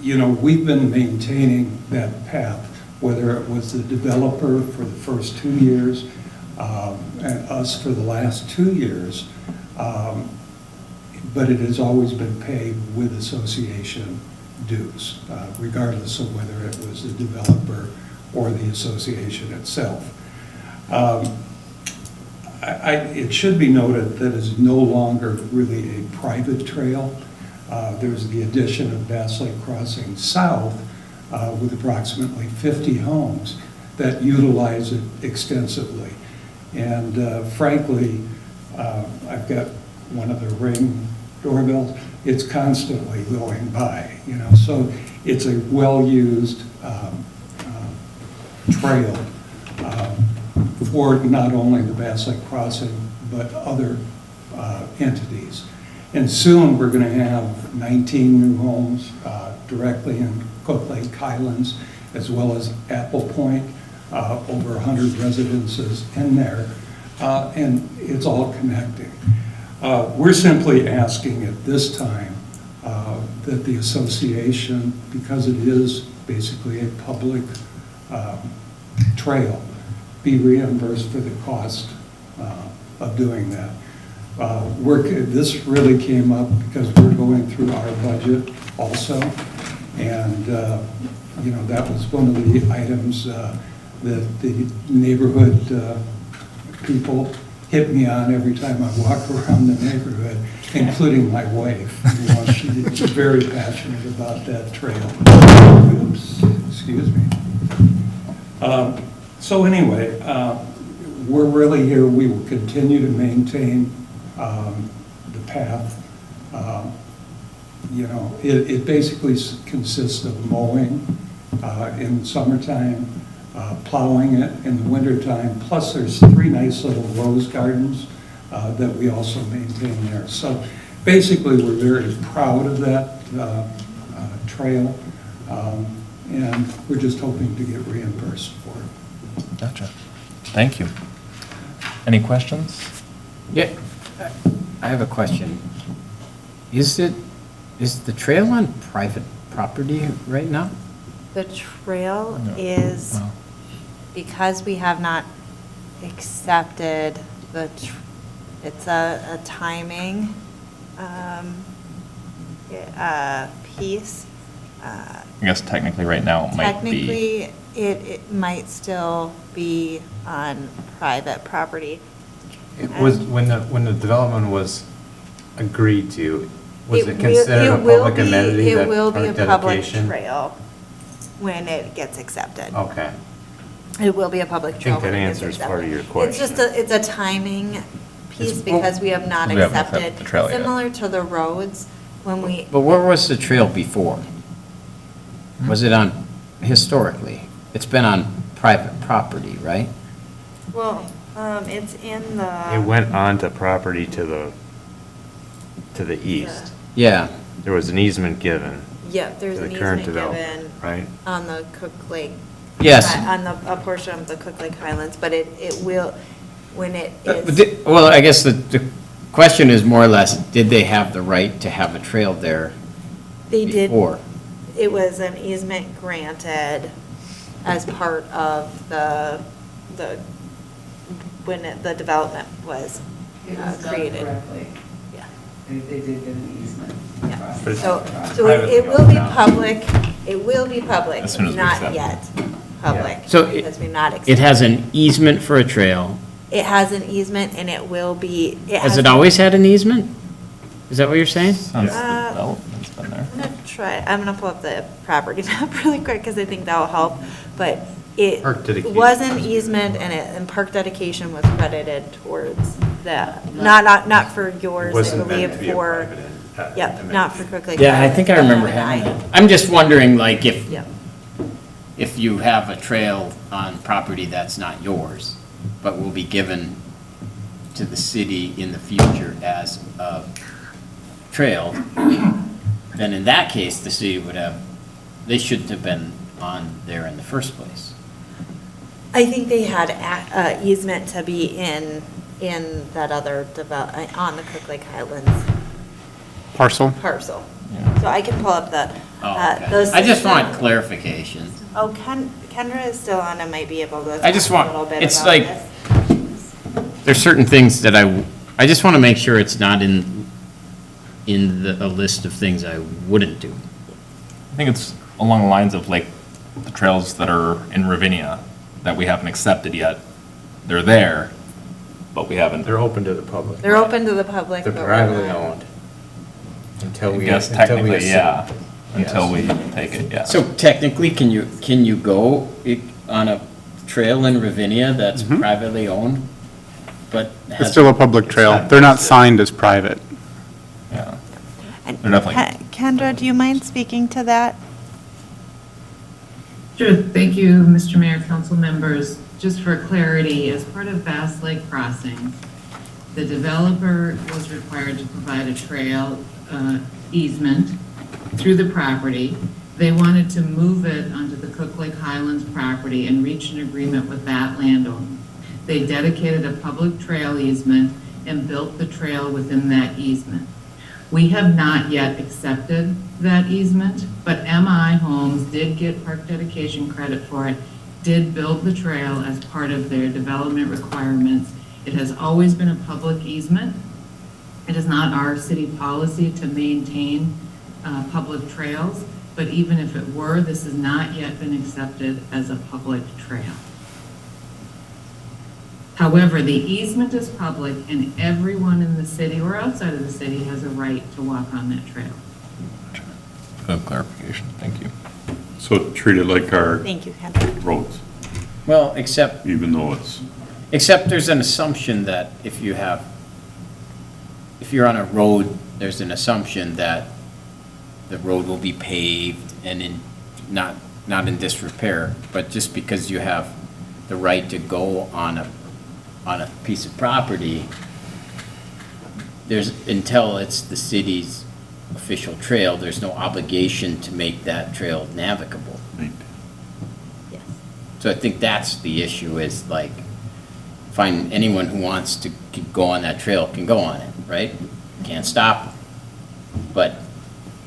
You know, we've been maintaining that path, whether it was the developer for the first 2 years and us for the last 2 years, but it has always been paid with association dues, regardless of whether it was the developer or the association itself. It should be noted that it's no longer really a private trail. There's the addition of Bass Lake Crossing South with approximately 50 homes that utilize it extensively. And frankly, I've got one of the Ring doorbells. It's constantly going by, you know. So it's a well-used trail for not only the Bass Lake Crossing, but other entities. And soon, we're going to have 19 new homes directly in Cook Lake Highlands, as well as Apple Point, over 100 residences in there, and it's all connecting. We're simply asking at this time that the association, because it is basically a public trail, be reimbursed for the cost of doing that. This really came up because we're going through our budget also, and you know, that was one of the items that the neighborhood people hit me on every time I walk around the neighborhood, including my wife. You know, she's very passionate about that trail. Oops, excuse me. So anyway, we're really here. We will continue to maintain the path. You know, it basically consists of mowing in the summertime, plowing it in the wintertime, plus there's 3 nice little rose gardens that we also maintain there. So basically, we're very proud of that trail, and we're just hoping to get reimbursed for it. Gotcha. Thank you. Any questions? Yeah, I have a question. Is the trail on private property right now? The trail No. is, No. because we have not accepted it's a timing piece. I guess technically right now it might be. Technically, it might still be on private property. It was, when the development was agreed to, was it will- considered a will public be- amenity, that It will be a park public dedication? trail when it gets accepted. Okay. It will be a public I trail. think that when it gets answers part of your accepted. It's just it's a timing piece It's- because we have not We haven't accepted. accepted the trail yet. Similar to the roads, when we, But where was the trail before? Was it on, historically? It's been on private property, right? well, it's in the. It went onto property to the east. Yeah. There was an easement given Yeah, there's to an the current easement developer, given right? on the Cook Lake. Yes. On a portion of the Cook Lake Highlands, but it will, when it But is. Well, I guess the question is more or less, did they have the right to have a trail there They did. before? It was an easement granted as part of when the development was It was done created. correctly. Yeah. They did get an easement. Yeah. across But it's So, the so privately it will be owned now. public, it will be public, As soon as we not accept it. yet public. So Because we've not It accepted. has an easement for a trail. It has an easement and it will be. Has it always had an easement? Is that what you're saying? Since the Uh, development's been there. I'm gonna pull up the property map really quick because I think that'll help. But it Park dedication. was an easement and park dedication was credited towards that. Not for yours, I Wasn't meant believe, to be a for, private yep, not for Cook Lake. Yeah, I think I remember having it. I'm just wondering, like, Yep. if you have a trail on property that's not yours, but will be given to the city in the future as a trail, then in that case, the city would have, they shouldn't have been on there in the first place. I think they had easement to be in that other on the Cook Lake Highlands Parcel? parcel. Yeah. So I can pull up the, Oh, okay. those. I just want clarification. Oh, Kendra is still on and might be able to. I just talk want- a little bit it's about like- this. There's certain things that I just want to make sure it's not in a list of things I wouldn't do. I think it's along the lines of like the trails that are in Ravinia that we haven't accepted yet. They're there, but we haven't. They're open to the public. They're open to the public. They're but we're privately not- owned. Until I we. guess until we technically, yeah, until Yes. we take it, yeah. So technically, can you go on a trail in Ravinia that's privately owned, but It's has? still a public trail. They're not signed as private. Yeah. And They're definitely- Kendra, do you mind speaking to that? Sure, thank you, Mr. Mayor, council members. Just for clarity, as part of Bass Lake Crossing, the developer was required to provide a trail easement through the property. They wanted to move it onto the Cook Lake Highlands property and reach an agreement with that landowner. They dedicated a public trail easement and built the trail within that easement. We have not yet accepted that easement, but MI Homes did get park dedication credit for it, did build the trail as part of their development requirements. It has always been a public easement. It is not our city policy to maintain public trails, but even if it were, this has not yet been accepted as a public trail. However, the easement is public and everyone in the city or outside of the city has a right to walk on that trail. Good clarification, thank you. So treat it like our Thank you, Kendra. roads, Well, except even though it's, there's an assumption that if you're on a road, there's an assumption that the road will be paved and not in disrepair, but just because you have the right to go on a piece of property, until it's the city's official trail, there's no obligation to make that trail navigable. Yes. So I think that's the issue, is like, find anyone who wants to go on that trail can go on it, right? Can't stop them. But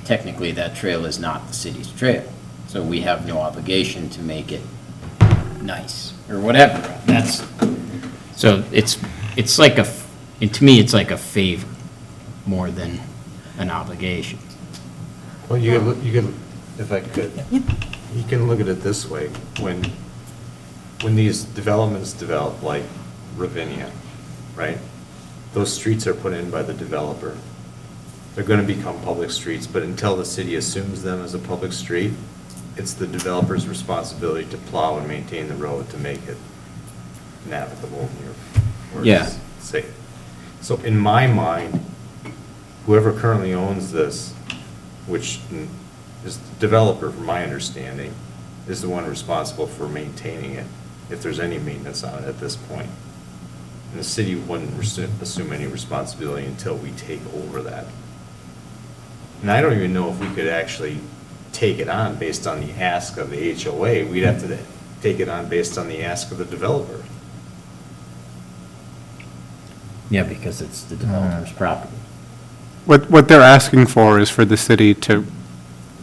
technically, that trail is not the city's trail, so we have no obligation to make it nice, or whatever. So it's like and to me, it's like a favor more than an obligation. Well, you could, if I could, you can look at it this way. When these developments develop, like Ravinia, right? Those streets are put in by the developer. They're going to become public streets, but until the city assumes them as a public street, it's the developer's responsibility to plow and maintain the road to make it navigable or Yeah. safe. So in my mind, whoever currently owns this, which is the developer, from my understanding, is the one responsible for maintaining it, if there's any maintenance on it at this point. And the city wouldn't assume any responsibility until we take over that. And I don't even know if we could actually take it on based on the ask of the HOA. We'd have to take it on based on the ask of the developer. Yeah, because it's the developer's property. What they're asking for is for the city to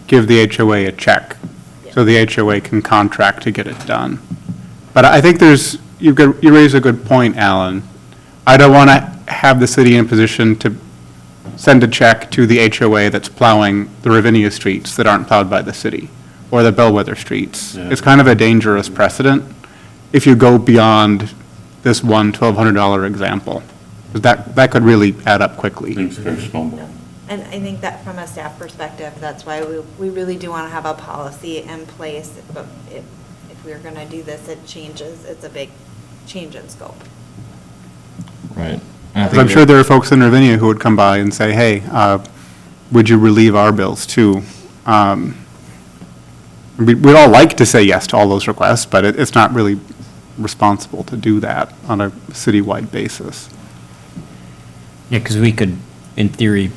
give the HOA a check, so the HOA can contract to get it done. But I think you raise a good point, Alan. I don't want to have the city in a position to send a check to the HOA that's plowing the Ravinia streets that aren't plowed by the city, or the Bellwether streets. It's kind of a dangerous precedent if you go beyond this one $1,200 example. 'Cause that could really add up quickly. Things could snowball. And I think that from a staff perspective, that's why we really do want to have a policy in place. But if we're going to do this, it's a big change in scope. Right. Because I'm sure there are folks in Ravinia who would come by and say, hey, would you relieve our bills too? We'd all like to say yes to all those requests, but it's not really responsible to do that on a citywide basis. Yeah, because we could, in theory,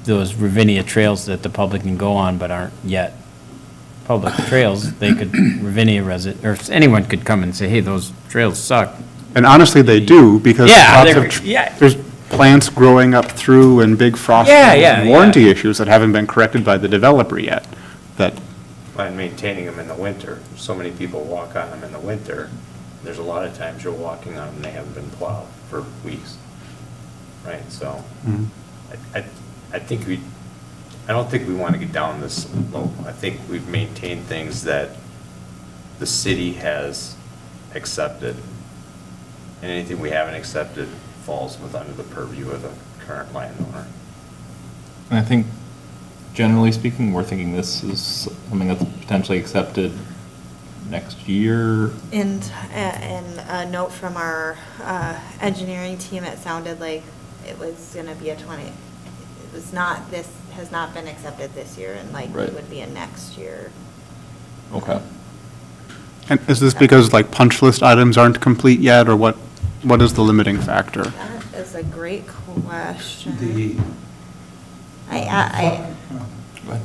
those Ravinia trails that the public can go on but aren't yet public trails, they could, Ravinia resident, or anyone could come and say, hey, those trails suck. And honestly, they do, because Yeah, there's plants growing up through and big frost and warranty issues that haven't been corrected by the developer yet, that. By maintaining them in the winter. So many people walk on them in the winter. There's a lot of times you're walking on them and they haven't been plowed for weeks. Right, so I think I don't think we want to get down this low. I think we've maintained things that the city has accepted. And anything we haven't accepted falls under the purview of the current landowner. And I think, generally speaking, we're thinking this is something that's potentially accepted next year. And a note from our engineering team, it sounded like it was going to be it was not, this has not been accepted this year, and likely Right. would be a next year. Okay. And is this because like punch list items aren't complete yet, or what is the limiting factor? That is a great question. The, I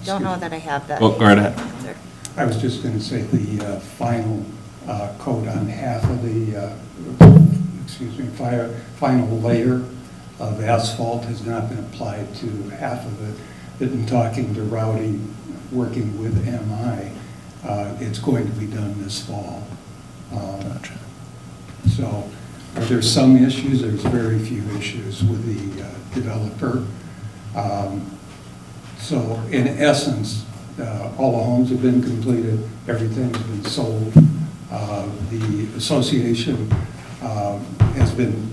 don't know that I have that. Well, go right ahead. answer. I was just going to say the final coat on half of the, final layer of asphalt has not been applied to half of it. In talking to Rowdy, working with MI, it's going to be done this fall. Gotcha. So there's some issues, there's very few issues with the developer. So in essence, all the homes have been completed, everything's been sold. The association has been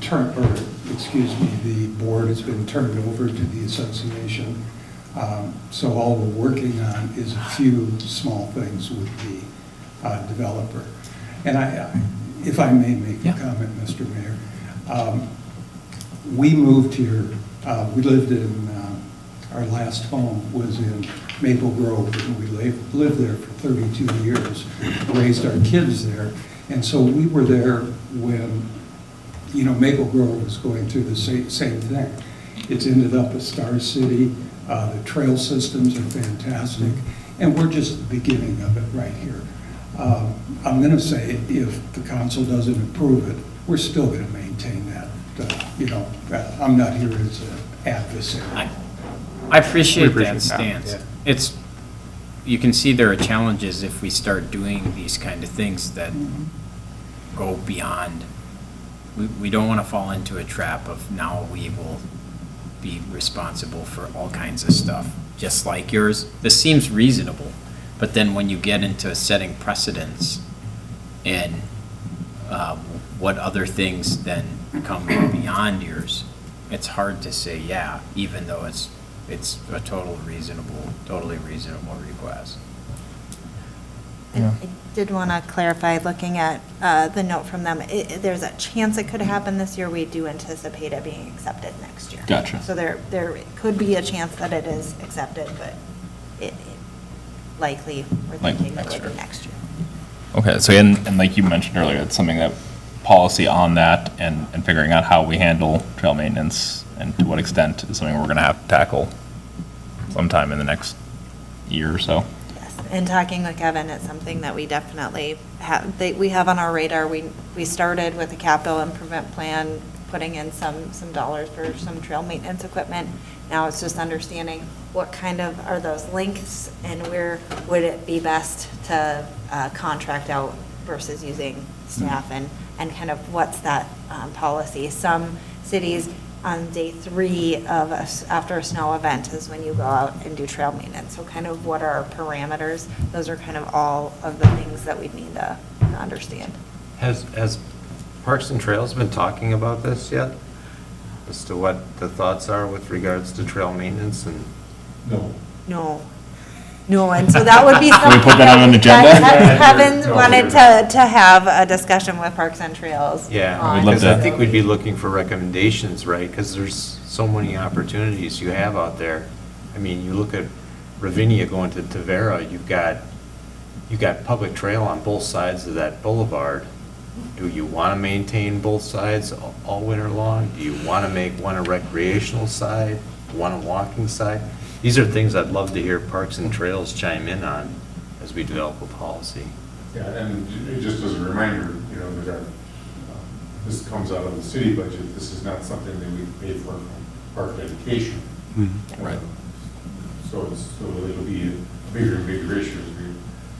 the board has been turned over to the association. So all we're working on is a few small things with the developer. And if I may make a comment, Mr. Mayor, we moved here, we lived in, our last home was in Maple Grove, and we lived there for 32 years, raised our kids there. And so we were there when, Maple Grove was going through the same thing. It's ended up a star city. The trail systems are fantastic, and we're just the beginning of it right here. I'm going to say if the council doesn't approve it, we're still going to maintain that. I'm not here as an adversary. I appreciate We appreciate that that, stance. It's, you can see there are challenges if we start doing these kind of things that go beyond. We don't want to fall into a trap of now we will be responsible for all kinds of stuff, just like yours. This seems reasonable, but then when you get into setting precedents and what other things then come beyond yours, it's hard to say, yeah, even though it's a totally reasonable request. I did want to clarify, looking at the note from them, there's a chance it could happen this year. We do anticipate it being accepted next year. Gotcha. So there could be a chance that it is accepted, but it likely, we're thinking it would be next year. Okay, so and like you mentioned earlier, it's something that policy on that and figuring out how we handle trail maintenance and to what extent is something we're going to have to tackle sometime in the next year or so. Yes, and talking with Kevin, it's something that we definitely we have on our radar. We started with a capital improvement plan, putting in some dollars for some trail maintenance equipment. Now it's just understanding what kind of are those lengths and where would it be best to contract out versus using staff and kind of what's that policy. Some cities on day 3 of after a snow event is when you go out and do trail maintenance. So kind of what are our parameters? Those are kind of all of the things that we need to understand. Has Parks and Trails been talking about this yet? As to what the thoughts are with regards to trail maintenance and? No, and so that would be Can we something put that on an agenda? Kevin wanted to have a discussion with Parks and Trails. Yeah, on. love because I to. think we'd be looking for recommendations, right? Because there's so many opportunities you have out there. I mean, you look at Ravinia going to Tavera, you've got public trail on both sides of that boulevard. Do you want to maintain both sides all winter long? Do you want to make one a recreational side, one a walking side? These are things I'd love to hear Parks and Trails chime in on as we develop a policy. Yeah, and just as a reminder, that this comes out of the city budget. This is not something that we pay for from park education. Right. So it'll be a bigger and bigger issue as we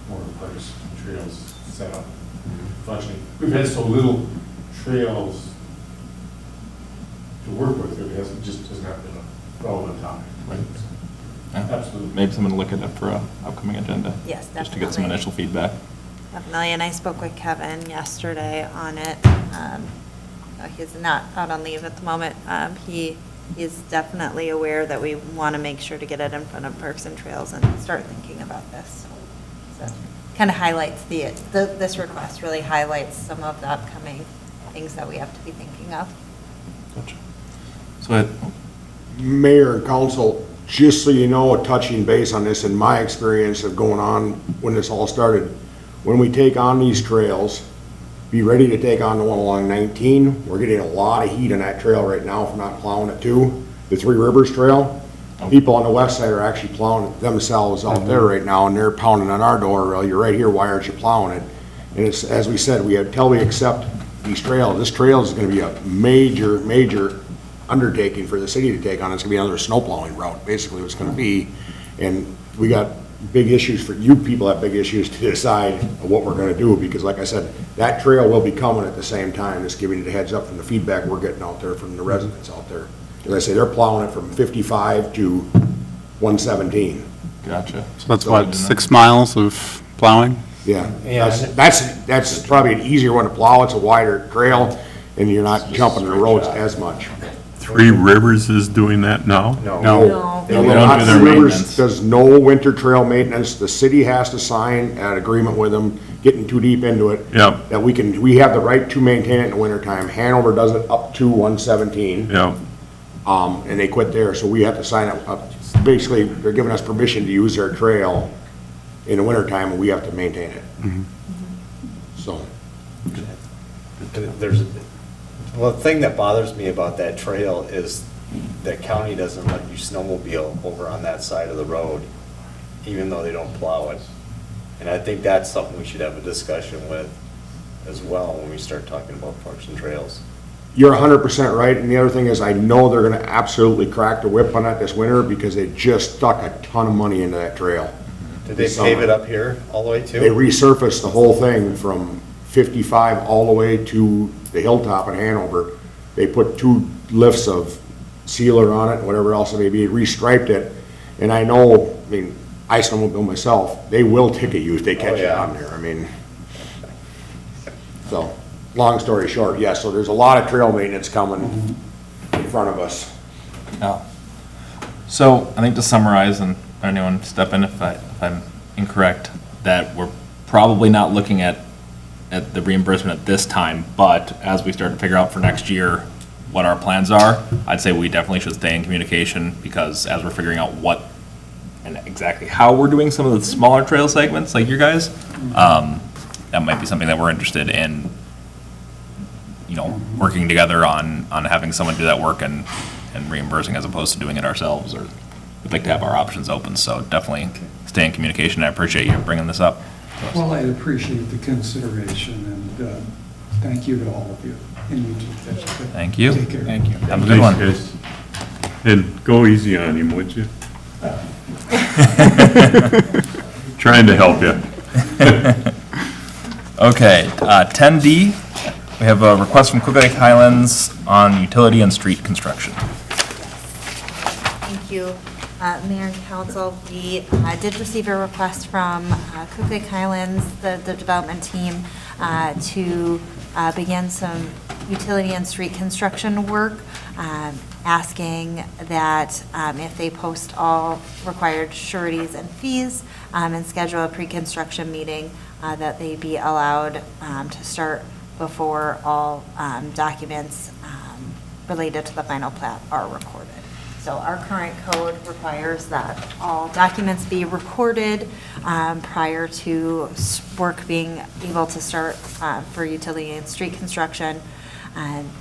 more parks and trails set up functioning. We've had so little trails to work with, it just has not been a relevant topic. Right. Absolutely. Maybe someone to look at it for an upcoming agenda. Yes, Just to get some definitely. initial feedback. Definitely, and I spoke with Kevin yesterday on it. He's not out on leave at the moment. He is definitely aware that we want to make sure to get it in front of Parks and Trails and start thinking about this. So kind of highlights this request really highlights some of the upcoming things that we have to be thinking of. Gotcha. So Mayor and council, just so you know, touching base on this, in my experience of going on when this all started, when we take on these trails, be ready to take on the one along 19. We're getting a lot of heat on that trail right now for not plowing it too. The Three Rivers Trail, people on the west side are actually plowing it themselves out there right now, and they're pounding on our door, well, you're right here, why aren't you plowing it? And it's, as we said, until we accept these trails, this trail is gonna be a major undertaking for the city to take on. It's gonna be another snow plowing route, basically what it's gonna be. And we got big issues for, you people have big issues to decide what we're gonna do, because like I said, that trail will be coming at the same time, just giving you the heads up from the feedback we're getting out there from the residents out there. As I say, they're plowing it from 55 to 117. gotcha. So that's what, 6 miles of plowing? Yeah, Yeah. that's probably an easier one to plow. It's a wider trail, and you're not jumping the roads as much. Three Rivers is doing that now? No. No. They don't do their maintenance. There's no winter trail maintenance. The city has to sign an agreement with them, getting too deep into it. Yep. That we have the right to maintain it in the wintertime. Hanover does it up to 117. Yeah. And they quit there, so we have to sign up. Basically, they're giving us permission to use their trail in the wintertime, and we have to maintain it. So. Well, the thing that bothers me about that trail is the county doesn't let you snowmobile over on that side of the road, even though they don't plow it. And I think that's something we should have a discussion with as well when we start talking about parks and trails. You're 100% right, and the other thing is, I know they're gonna absolutely crack the whip on that this winter, because they just stuck a ton of money into that trail. Did they this pave summer. it up here all the way too? They resurfaced the whole thing from 55 all the way to the hilltop in Hanover. They put 2 lifts of sealer on it, whatever else it may be, restriped it, and I know, I mean, I snowmobile myself, they will ticket you if they catch it yeah. on there, I mean. So, long story short, yes, so there's a lot of trail maintenance coming in front of us. Yeah. So I think to summarize, and anyone step in if I'm incorrect, that we're probably not looking at the reimbursement at this time, but as we start to figure out for next year what our plans are, I'd say we definitely should stay in communication, because as we're figuring out what and exactly how we're doing some of the smaller trail segments like your guys, that might be something that we're interested in, you know, working together on having someone do that work and reimbursing as opposed to doing it ourselves, or we'd like to have our options open. So definitely stay in communication. I appreciate you bringing this up. Well, I appreciate the consideration, and thank you to all of you. And you too. Thank you. Take care. Thank you. Have a good one. Thanks, guys. And go easy on him, would you? Trying to help you. Okay, 10D, we have a request from Quick Lake Highlands on utility and street construction. Thank you, Mayor and Council. We did receive a request from Cook Lake Highlands, the development team, to begin some utility and street construction work, asking that if they post all required sureties and fees and schedule a pre-construction meeting, that they be allowed to start before all documents related to the final plat are recorded. So our current code requires that all documents be recorded prior to work being able to start for utility and street construction.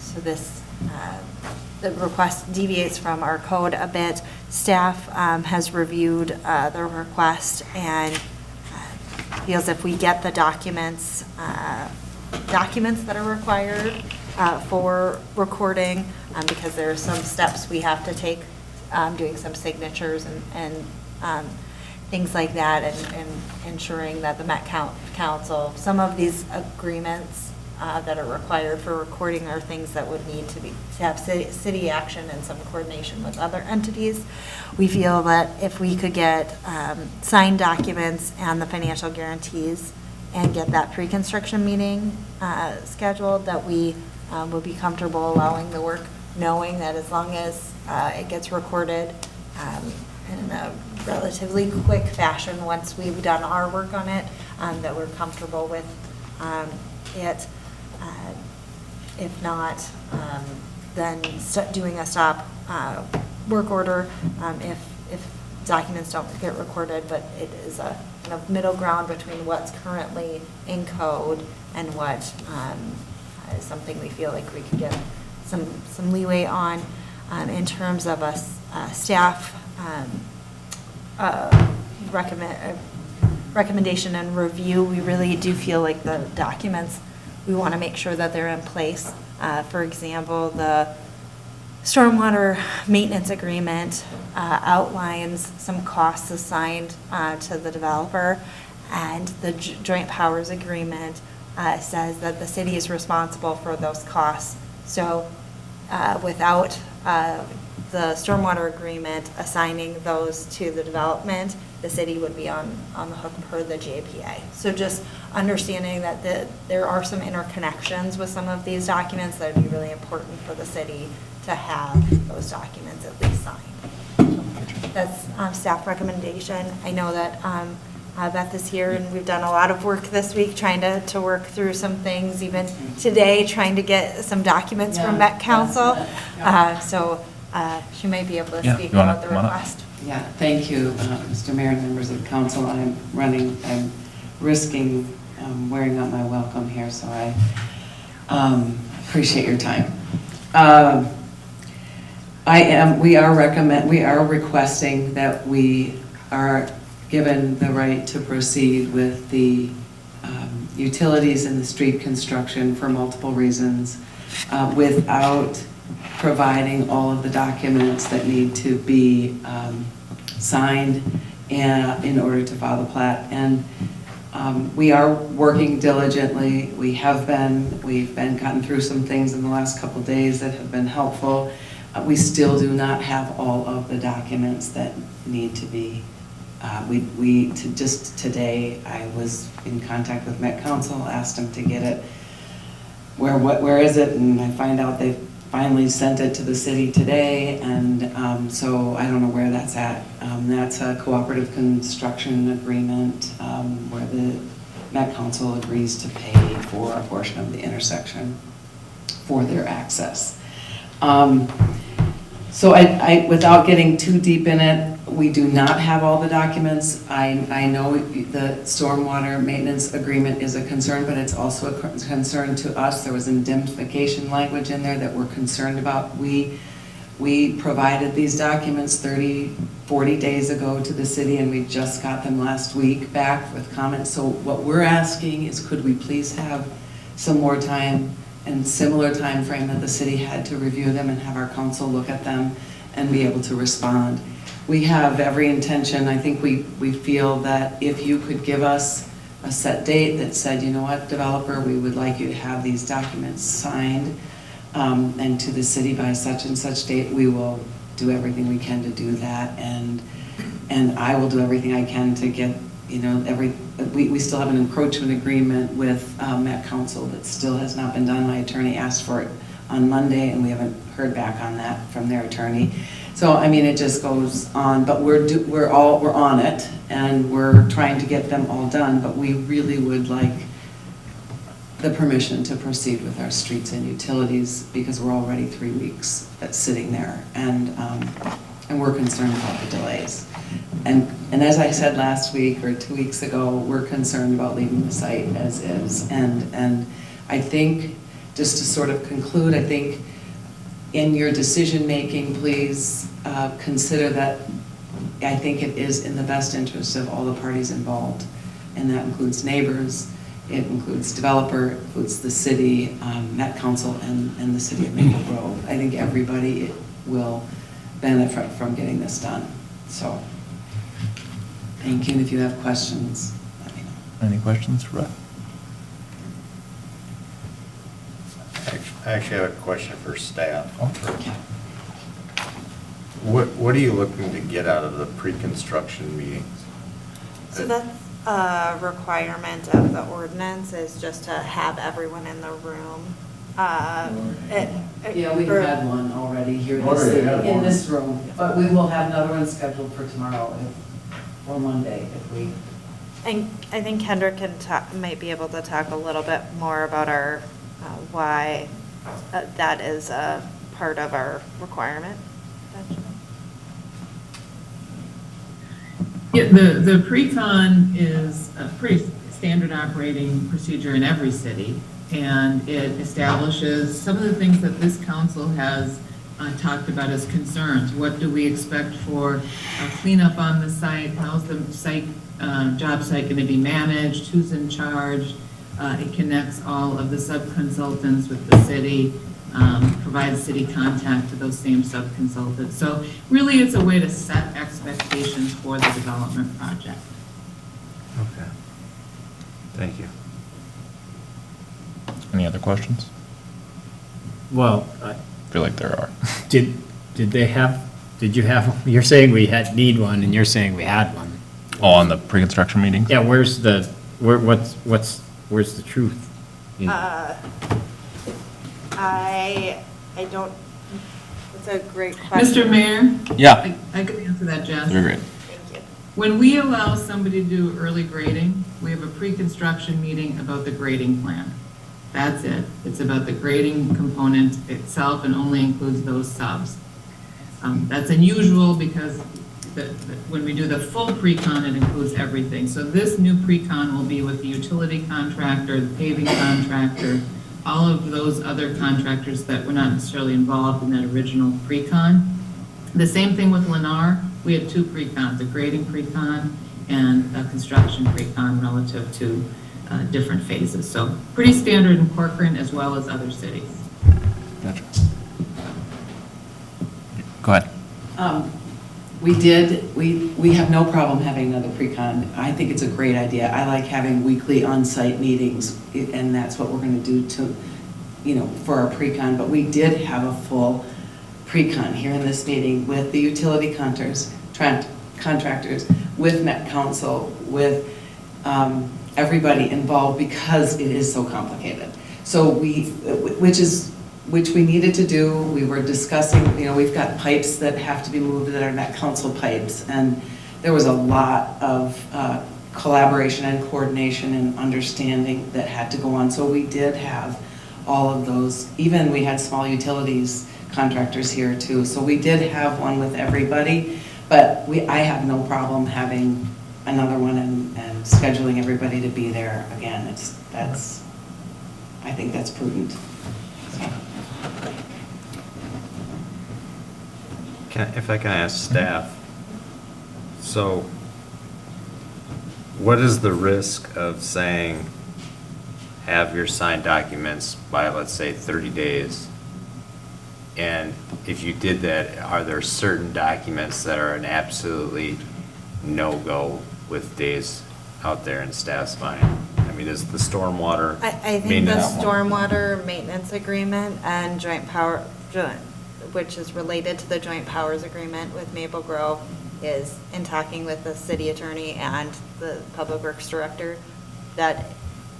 So this, the request deviates from our code a bit. Staff has reviewed the request and feels if we get the documents that are required for recording, because there are some steps we have to take, doing some signatures and things like that, and ensuring that the Met Council, some of these agreements that are required for recording are things that would need to have city action and some coordination with other entities. We feel that if we could get signed documents and the financial guarantees and get that pre-construction meeting scheduled, that we will be comfortable allowing the work, knowing that as long as it gets recorded in a relatively quick fashion once we've done our work on it, that we're comfortable with it. If not, then doing a stop work order if documents don't get recorded, but it is a kind of middle ground between what's currently in code and what is something we feel like we could get some leeway on. In terms of a staff recommendation and review, we really do feel like the documents, we want to make sure that they're in place. For example, the stormwater maintenance agreement outlines some costs assigned to the developer, and the joint powers agreement says that the city is responsible for those costs. So without the stormwater agreement assigning those to the development, the city would be on the hook per the JPA. So just understanding that there are some interconnections with some of these documents that would be really important for the city to have those documents at least signed. So that's staff recommendation. I know that Beth is here, and we've done a lot of work this week trying to work through some things, even today trying to get some documents from Met Council. So she might be able to speak about the request. Yeah, thank you, Mr. Mayor and members of the council. I'm risking wearing out my welcome here, so I appreciate your time. We are requesting that we are given the right to proceed with the utilities and the street construction for multiple reasons, without providing all of the documents that need to be signed in order to file the plat. And we are working diligently. We've been gotten through some things in the last couple of days that have been helpful. We still do not have all of the documents that need to be. Just today, I was in contact with Met Council, asked them to get it. Where is it? And I find out they finally sent it to the city today, and so I don't know where that's at. That's a cooperative construction agreement where the Met Council agrees to pay for a portion of the intersection for their access. So without getting too deep in it, we do not have all the documents. I know the stormwater maintenance agreement is a concern, but it's also a concern to us. There was indemnification language in there that we're concerned about. We provided these documents 30, 40 days ago to the city, and we just got them last week back with comments. So what we're asking is, could we please have some more time and similar time frame that the city had to review them and have our council look at them and be able to respond. We have every intention. I think we feel that if you could give us a set date that said, you know what, developer, we would like you to have these documents signed and to the city by such and such date, we will do everything we can to do that. And I will do everything I can to get, you know, we still have an encroachment agreement with Met Council that still has not been done. My attorney asked for it on Monday, and we haven't heard back on that from their attorney. So, I mean, it just goes on, but we're on it, and we're trying to get them all done, but we really would like the permission to proceed with our streets and utilities, because we're already 3 weeks sitting there, and we're concerned about the delays. And as I said last week or 2 weeks ago, we're concerned about leaving the site as is. And I think, just to sort of conclude, I think in your decision-making, please consider that I think it is in the best interest of all the parties involved. And that includes neighbors, it includes developer, it includes the city, Met Council, and the city of Maple Grove. I think everybody will benefit from getting this done. So, thank you, and if you have questions, let me know. Any questions for Beth? I actually have a question for staff. Okay. What are you looking to get out of the pre-construction meetings? So that's a requirement of the ordinance, is just to have everyone in the room. Yeah, we had one already here in this room, but we will have another one scheduled for tomorrow or Monday if we. And I think Kendra might be able to talk a little bit more about our, why that is a part of our requirement. Yeah, the pre-con is a pretty standard operating procedure in every city, and it establishes some of the things that this council has talked about as concerns. What do we expect for cleanup on the site? How's the site, job site going to be managed? Who's in charge? It connects all of the sub-consultants with the city, provides city contact to those same sub-consultants. So really it's a way to set expectations for the development project. Okay. Thank you. Any other questions? Well, I feel like there are. did you have, you're saying we need one, and you're saying we had one. Oh, on the pre-construction meetings? Yeah, where's the truth? I don't, it's a great question. Mr. Mayor? Yeah. I could answer that, Jess. You're great. Thank you. When we allow somebody to do early grading, we have a pre-construction meeting about the grading plan. That's it. It's about the grading component itself and only includes those subs. That's unusual because when we do the full pre-con, it includes everything. So this new pre-con will be with the utility contractor, the paving contractor, all of those other contractors that were not necessarily involved in that original pre-con. The same thing with Lennar. We had two pre-cons, a grading pre-con and a construction pre-con relative to different phases. So pretty standard in Corcoran as well as other cities. Gotcha. Go ahead. We have no problem having another pre-con. I think it's a great idea. I like having weekly on-site meetings, and that's what we're gonna do to, for our pre-con. But we did have a full pre-con here in this meeting with the utility contractors, with Met Council, with everybody involved because it is so complicated. So which we needed to do. We were discussing, we've got pipes that have to be moved that are Met Council pipes, and there was a lot of collaboration and coordination and understanding that had to go on. So we did have all of those. Even we had small utilities contractors here too. So we did have one with everybody, but I have no problem having another one and scheduling everybody to be there again. I think that's prudent. If I can ask staff, so what is the risk of saying, have your signed documents by, let's say, 30 days? And if you did that, are there certain documents that are an absolutely no-go with days out there in staff's mind? I mean, is the stormwater I think the maintenance? stormwater maintenance agreement and which is related to the joint powers agreement with Maple Grove, is in talking with the city attorney and the public works director, that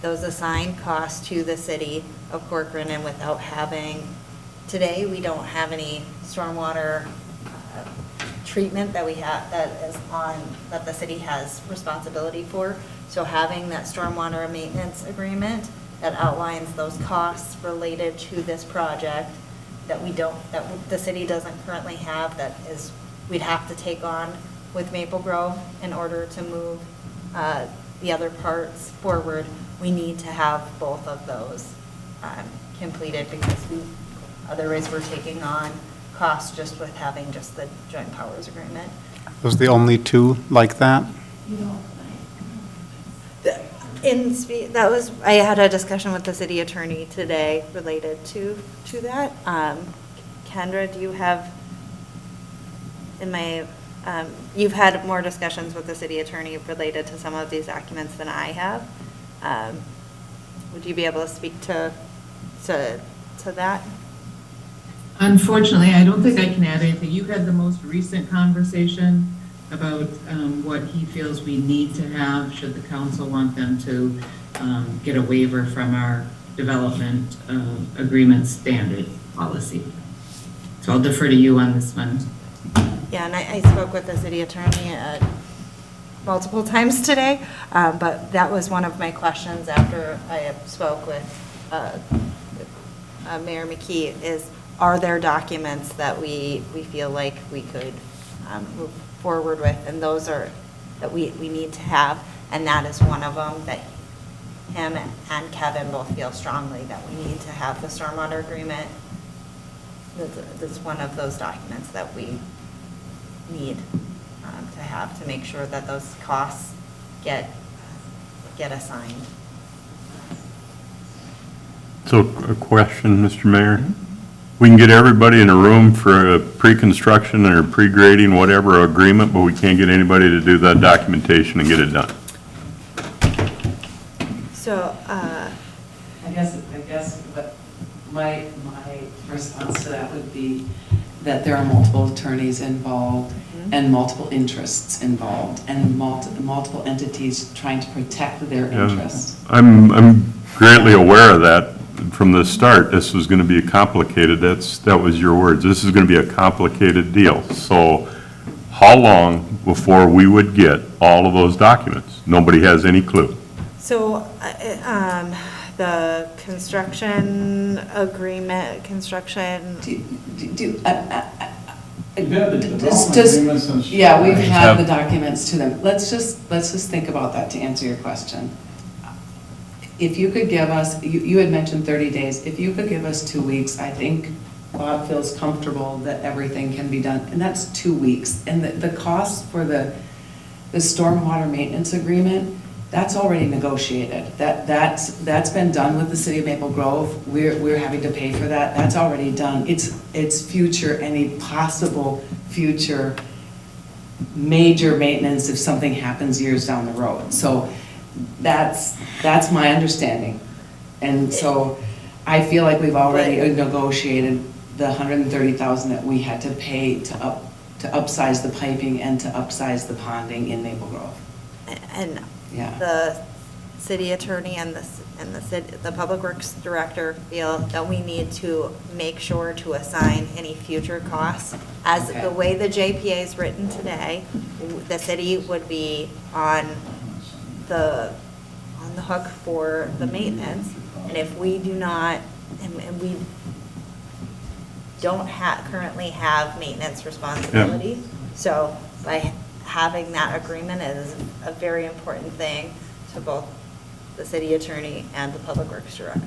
those assign costs to the city of Corcoran, and without having, today, we don't have any stormwater treatment that we have, that the city has responsibility for. So having that stormwater maintenance agreement that outlines those costs related to this project that the city doesn't currently have, we'd have to take on with Maple Grove in order to move the other parts forward. We need to have both of those completed, because otherwise we're taking on costs just with having just the joint powers agreement. Those are the only two like that? I had a discussion with the city attorney today related to that. Kendra, do you have, you've had more discussions with the city attorney related to some of these documents than I have. Would you be able to speak to that? Unfortunately, I don't think I can add anything. You had the most recent conversation about what he feels we need to have, should the council want them to get a waiver from our development agreement standard policy. So I'll defer to you on this one. Yeah, and I spoke with the city attorney multiple times today, but that was one of my questions after I spoke with Mayor McKee, is are there documents that we feel like we could move forward with, and those are that we need to have, and that is one of them that him and Kevin both feel strongly that we need to have the stormwater agreement. That's one of those documents that we need to have to make sure that those costs get assigned. So a question, Mr. Mayor? We can get everybody in a room for a pre-construction or pre-grading, whatever agreement, but we can't get anybody to do that documentation and get it done. So, I guess what my response to that would be that there are multiple attorneys involved and multiple interests involved and multiple entities trying to protect their interests. I'm greatly aware of that. From the start, this was going to be a complicated, that was your words, this is going to be a complicated deal. So how long before we would get all of those documents? Nobody has any clue. So, the construction agreement, Yeah, we've had the documents to them. Let's just think about that to answer your question. If you could give us, you had mentioned 30 days, if you could give us 2 weeks, I think Bob feels comfortable that everything can be done, and that's 2 weeks. And the cost for the stormwater maintenance agreement That's already negotiated. That's been done with the city of Maple Grove. We're having to pay for that. That's already done. It's future, any possible future major maintenance if something happens years down the road. So that's my understanding. And so I feel like we've already negotiated the $130,000 that we had to pay to upsize the piping and to upsize the ponding in Maple Grove. And Yeah. the city attorney and the public works director feel that we need to make sure to assign any future costs. As Okay. the way the JPA is written today, the city would be on the hook for the maintenance. And if we do not, and we don't currently have maintenance responsibility. So by having that agreement is a very important thing to both the city attorney and the public works director.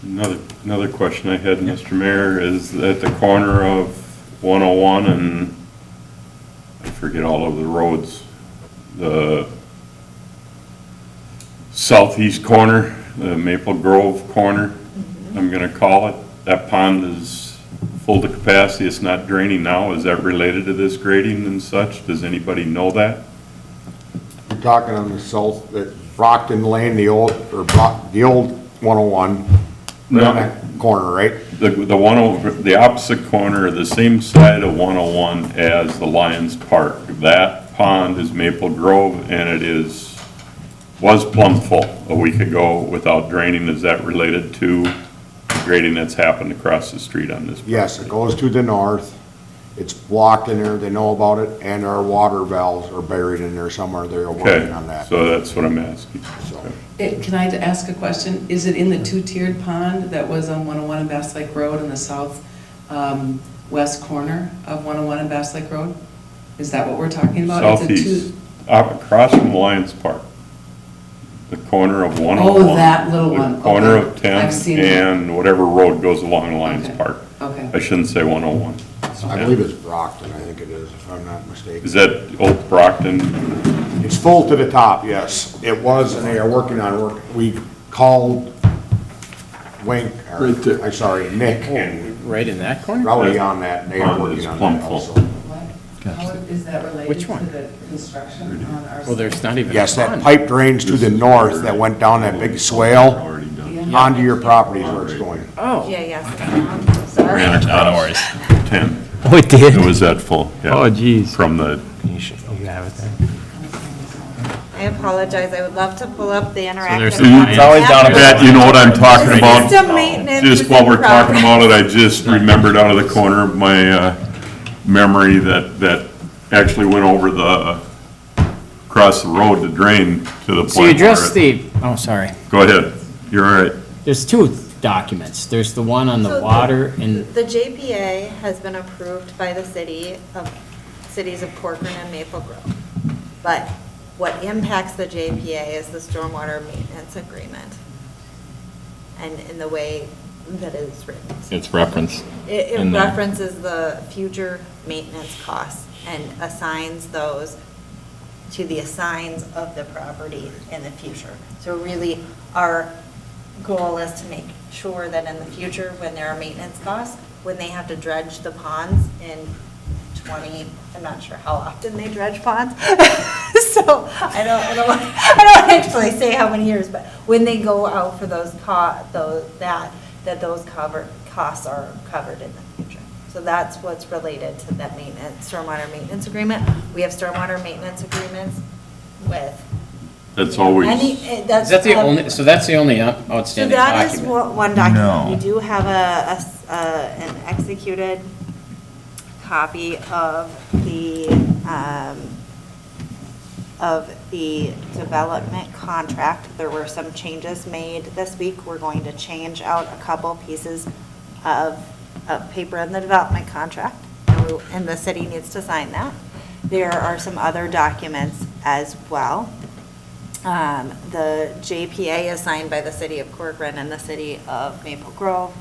Another question I had, Mr. Mayor, is at the corner of 101 and I forget all of the roads, the southeast corner, the Maple Grove corner, I'm gonna call it. That pond is full to capacity, it's not draining now. Is that related to this grading and such? Does anybody know that? We're talking on the south, that Brockton Lane, the old 101, right on that corner, right? The opposite corner, the same side of 101 as the Lions Park. That pond is Maple Grove and was plumb full a week ago without draining. Is that related to the grading that's happened across the street on this property? Yes, it goes to the north. It's blocked in there, they know about it, and our water valves are buried in there somewhere. They're working on Okay, that. so that's what I'm asking. So, Can I ask a question? Is it in the two-tiered pond that was on 101 and Bass Lake Road in the south west corner of 101 and Bass Lake Road? Is that what we're talking about? It's a Southeast, across from Lions Park. The corner of 101. Oh, that little one. The corner Okay. of 10th I've seen it. and whatever road goes along Lions Okay. Park. Okay. I shouldn't say 101. I believe it's Brockton, I think it is, if I'm not mistaken. Is that Old Brockton? It's full to the top, yes. It was, and they are working on it. We called Nick, and Right in that corner? Rowley on that, and they are Pond working is on plumb that full. also. How is that related Which to one? the construction on our? Well, there's not even a Yes, that pond. pipe drains to the north that went down that big swale Already done. onto your property is where it's going. Oh. Yeah, yes. Sorry. No, no worries. 10. Oh, it did? It was that full, yeah. Oh, geez. From the, You have it there. I apologize, I would love to pull up the interactive. there's- map. It's always down a Pat, you know what I'm talking about? System maintenance Just is while in we're talking progress. about it, I just remembered out of the corner of my memory that actually went over across the road to drain to the point So you addressed where oh, sorry. Go ahead, you're all right. There's two documents. There's the one on So the water and, The JPA has been approved by the cities of Corcoran and Maple Grove. But what impacts the JPA is the stormwater maintenance agreement. And in the way that it is written. It's referenced. It in there. references the future maintenance costs and assigns those to the assigns of the property in the future. So really, our goal is to make sure that in the future, when there are maintenance costs, when they have to dredge the ponds in I'm not sure how often they dredge ponds. So I don't actually say how many years, but when they go out for those costs are covered in the future. So that's what's related to that stormwater maintenance agreement. We have stormwater maintenance agreements with. That's always, is that the only, so that's the only So outstanding that is document? one document. No. We do have an executed copy of the development contract. There were some changes made this week. We're going to change out a couple pieces of paper in the development contract, and the city needs to sign that. There are some other documents as well. The JPA is signed by the city of Corcoran and the city of Maple Grove.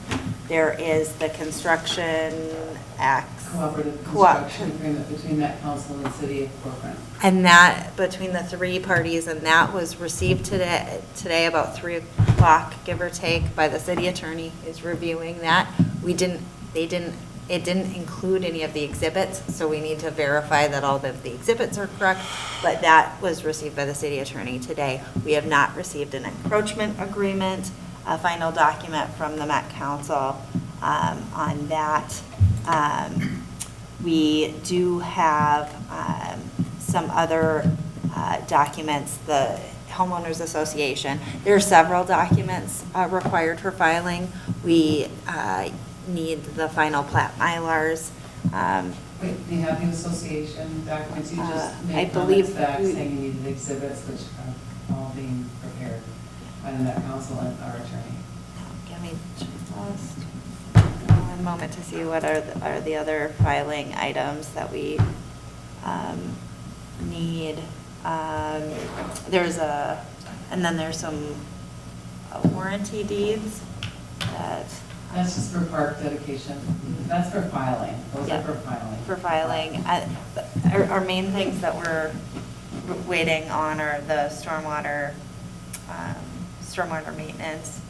There is the construction Cooperative Co-op. construction agreement between Met Council and the City of Corcoran. And that, between the three parties, and that was received today about 3 o'clock, give or take, by the city attorney is reviewing that. It didn't include any of the exhibits, so we need to verify that all of the exhibits are correct, but that was received by the city attorney today. We have not received an encroachment agreement, a final document from the Met Council on that. We do have some other documents, the homeowners association. There are several documents required for filing. We need the final plat Mylars. Wait, do you have the association documents? You just I made believe comments back we- saying you needed exhibits, which are all being prepared by the Met Council and our attorney. Give me just one moment to see what are the other filing items that we need. And then there's some warranty deeds that. That's just for park dedication. That's for filing. Those Yeah, are for filing. For filing. Our main things that we're waiting on are the stormwater maintenance,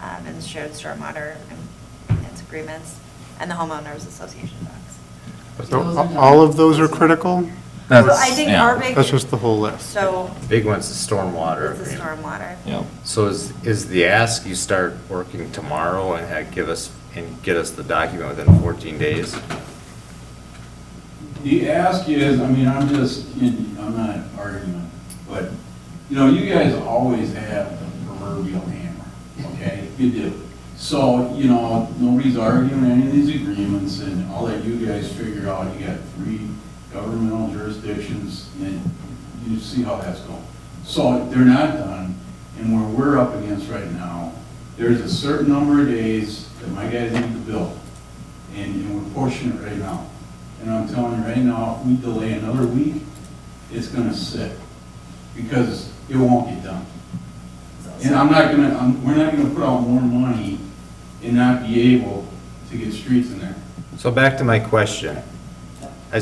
and shared stormwater maintenance agreements, and the homeowners association docs. So all of those are critical? Well, I think our big. That's just the whole list. So. Big one's the stormwater It's the agreement. stormwater. Yep. So is the ask you start working tomorrow and get us the document within 14 days? The ask is, I mean, I'm not arguing, but, you guys always have the proverbial hammer, okay? You do. So, nobody's arguing any of these agreements, and all that you guys figure out, you got 3 governmental jurisdictions, and you see how that's going. So they're not done, and where we're up against right now, there's a certain number of days that my guys need to build, and we're pushing it right now. And I'm telling you right now, if we delay another week, it's gonna sit, because it won't get done. And we're not gonna put out more money and not be able to get streets in there. So back to my question. I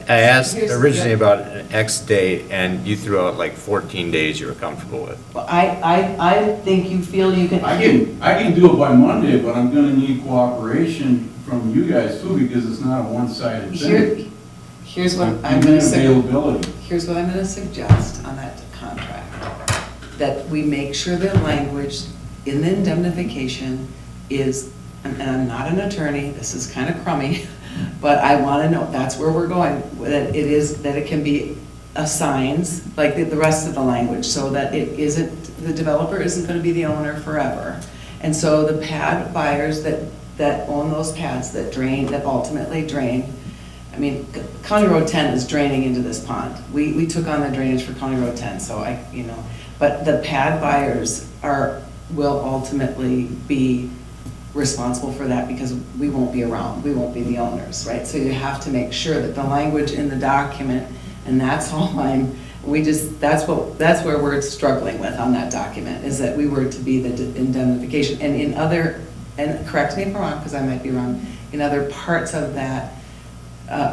asked originally about an X date, and you threw out like 14 days you were comfortable with. Well, I think you feel you can. I can do it by Monday, but I'm gonna need cooperation from you guys too, because it's not a one-sided thing. Here's what I'm And gonna say. availability. Here's what I'm gonna suggest on that contract. That we make sure that language in the indemnification is, and I'm not an attorney, this is kind of crummy, but I want to know, that's where we're going, that it can be assigns, like the rest of the language, so that it isn't, the developer isn't going to be the owner forever. And so the pad buyers that own those pads that drain, that ultimately drain, I mean, County Road 10 is draining into this pond. We took on the drainage for County Road 10, so but the pad buyers will ultimately be responsible for that because we won't be around, we won't be the owners, right? So you have to make sure that the language in the document, and that's all that's where we're struggling with on that document, is that we were to be the indemnification. And correct me if I'm wrong, because I might be wrong, in other parts of that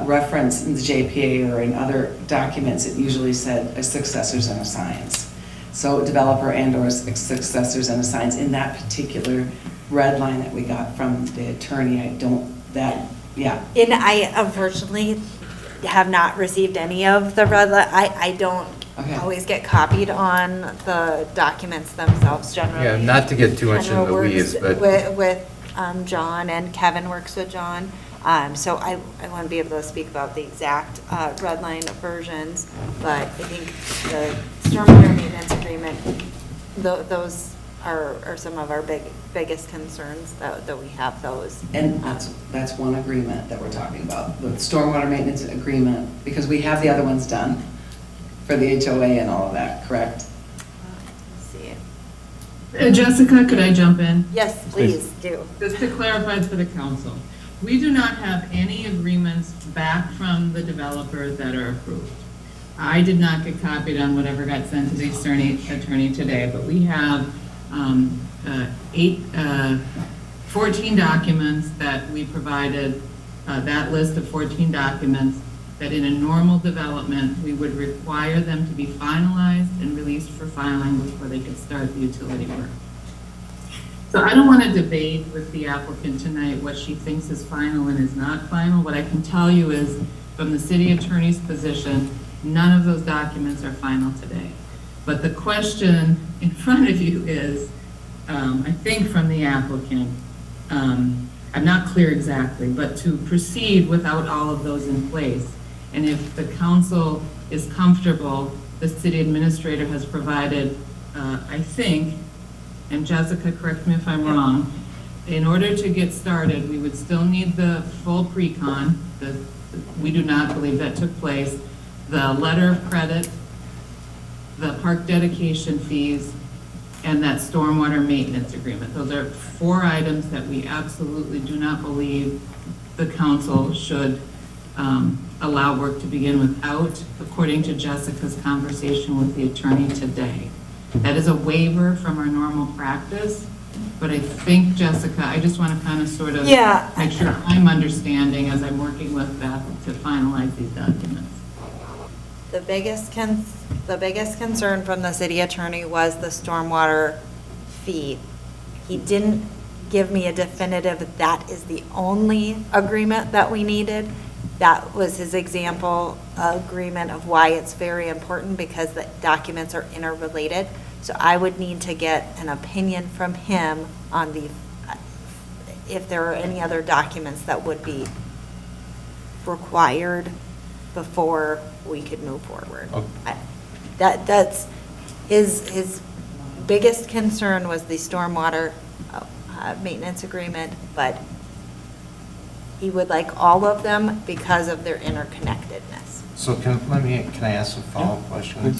reference in the JPA or in other documents, it usually said successors and assigns. So developer and/or successors and assigns in that particular red line that we got from the attorney, And I unfortunately have not received any of the red line. I don't always get copied on the documents themselves generally. Yeah, not to get too much Kendra into the weeds, works but. With John, and Kevin works with John. So I want to be able to speak about the exact red line versions, but I think the stormwater maintenance agreement, those are some of our biggest concerns, that we have those. And that's one agreement that we're talking about, the stormwater maintenance agreement, because we have the other ones done for the HOA and all of that, correct? Let's see. Jessica, could I jump in? Yes, please do. Just to clarify for the council, we do not have any agreements back from the developer that are approved. I did not get copied on whatever got sent to the attorney today, but we have 14 documents that we provided, that list of 14 documents, that in a normal development, we would require them to be finalized and released for filing before they could start the utility work. So I don't want to debate with the applicant tonight what she thinks is final and is not final. What I can tell you is, from the city attorney's position, none of those documents are final today. But the question in front of you is, I think from the applicant, I'm not clear exactly, but to proceed without all of those in place. And if the council is comfortable, the city administrator has provided, I think, and Jessica, correct me if I'm wrong, in order to get started, we would still need the full pre-con. We do not believe that took place. The letter of credit, the park dedication fees, and that stormwater maintenance agreement. Those are 4 items that we absolutely do not believe the council should allow work to begin without, according to Jessica's conversation with the attorney today. That is a waiver from our normal practice, but I think, Jessica, I just want to kind of sort of make sure I'm understanding as I'm working with Beth to finalize these documents. The biggest concern from the city attorney was the stormwater fee. He didn't give me a definitive, that is the only agreement that we needed. That was his example agreement of why it's very important, because the documents are interrelated. So I would need to get an opinion from him on if there are any other documents that would be required before we could move forward. Okay. That's his biggest concern was the stormwater maintenance agreement, but he would like all of them because of their interconnectedness. So can I ask a follow-up question?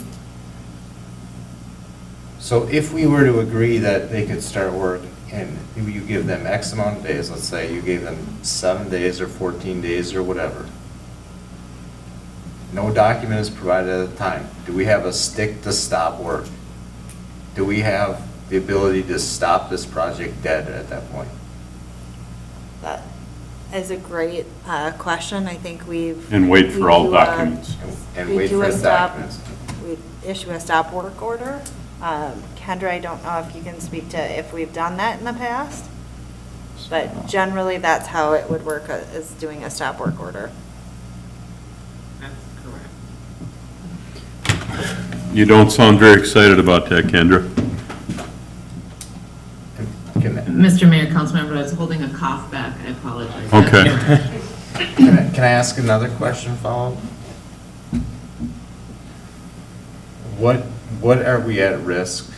So if we were to agree that they could start work and you give them X amount of days, let's say you gave them 7 days or 14 days or whatever, no document is provided at the time, do we have a stick to stop work? Do we have the ability to stop this project dead at that point? That is a great question. I think And wait for all documents. And wait for the documents. We issue a stop work order. Kendra, I don't know if you can speak to if we've done that in the past, but generally that's how it would work, is doing a stop work order. That's correct. You don't sound very excited about that, Kendra. Mr. Mayor, Councilmember, I was holding a cough back. I apologize. Okay. Can I ask another question, follow-up? What are we at risk?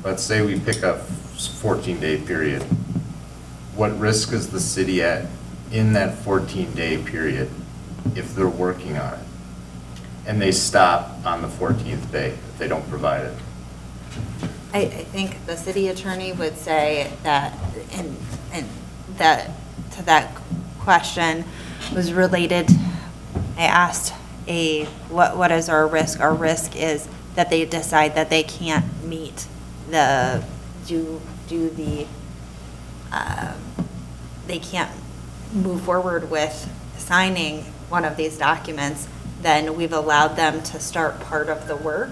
Let's say we pick a 14-day period. What risk is the city at in that 14-day period if they're working on it? And they stop on the 14th day if they don't provide it? I think the city attorney would say that, and that, to that question was related, I asked what is our risk? Our risk is that they decide that they can't meet they can't move forward with signing one of these documents, then we've allowed them to start part of the work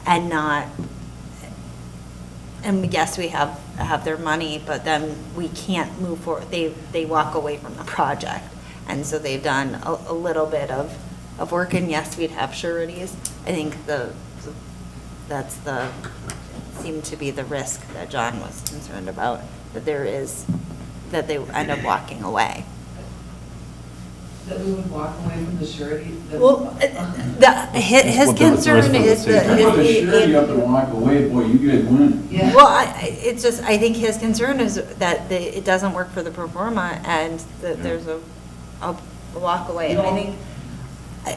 and not, and yes, we have their money, but then we can't move forward. They walk away from the project. And so they've done a little bit of work, and yes, we'd have sureties. I think seemed to be the risk that John was concerned about, that they end up walking away. That we would walk away from the surety? Well, his concern is Put the surety up and walk away, boy, you guys win. Yeah. Well, I think his concern is that it doesn't work for the pro forma, and that there's a walk away. And I think,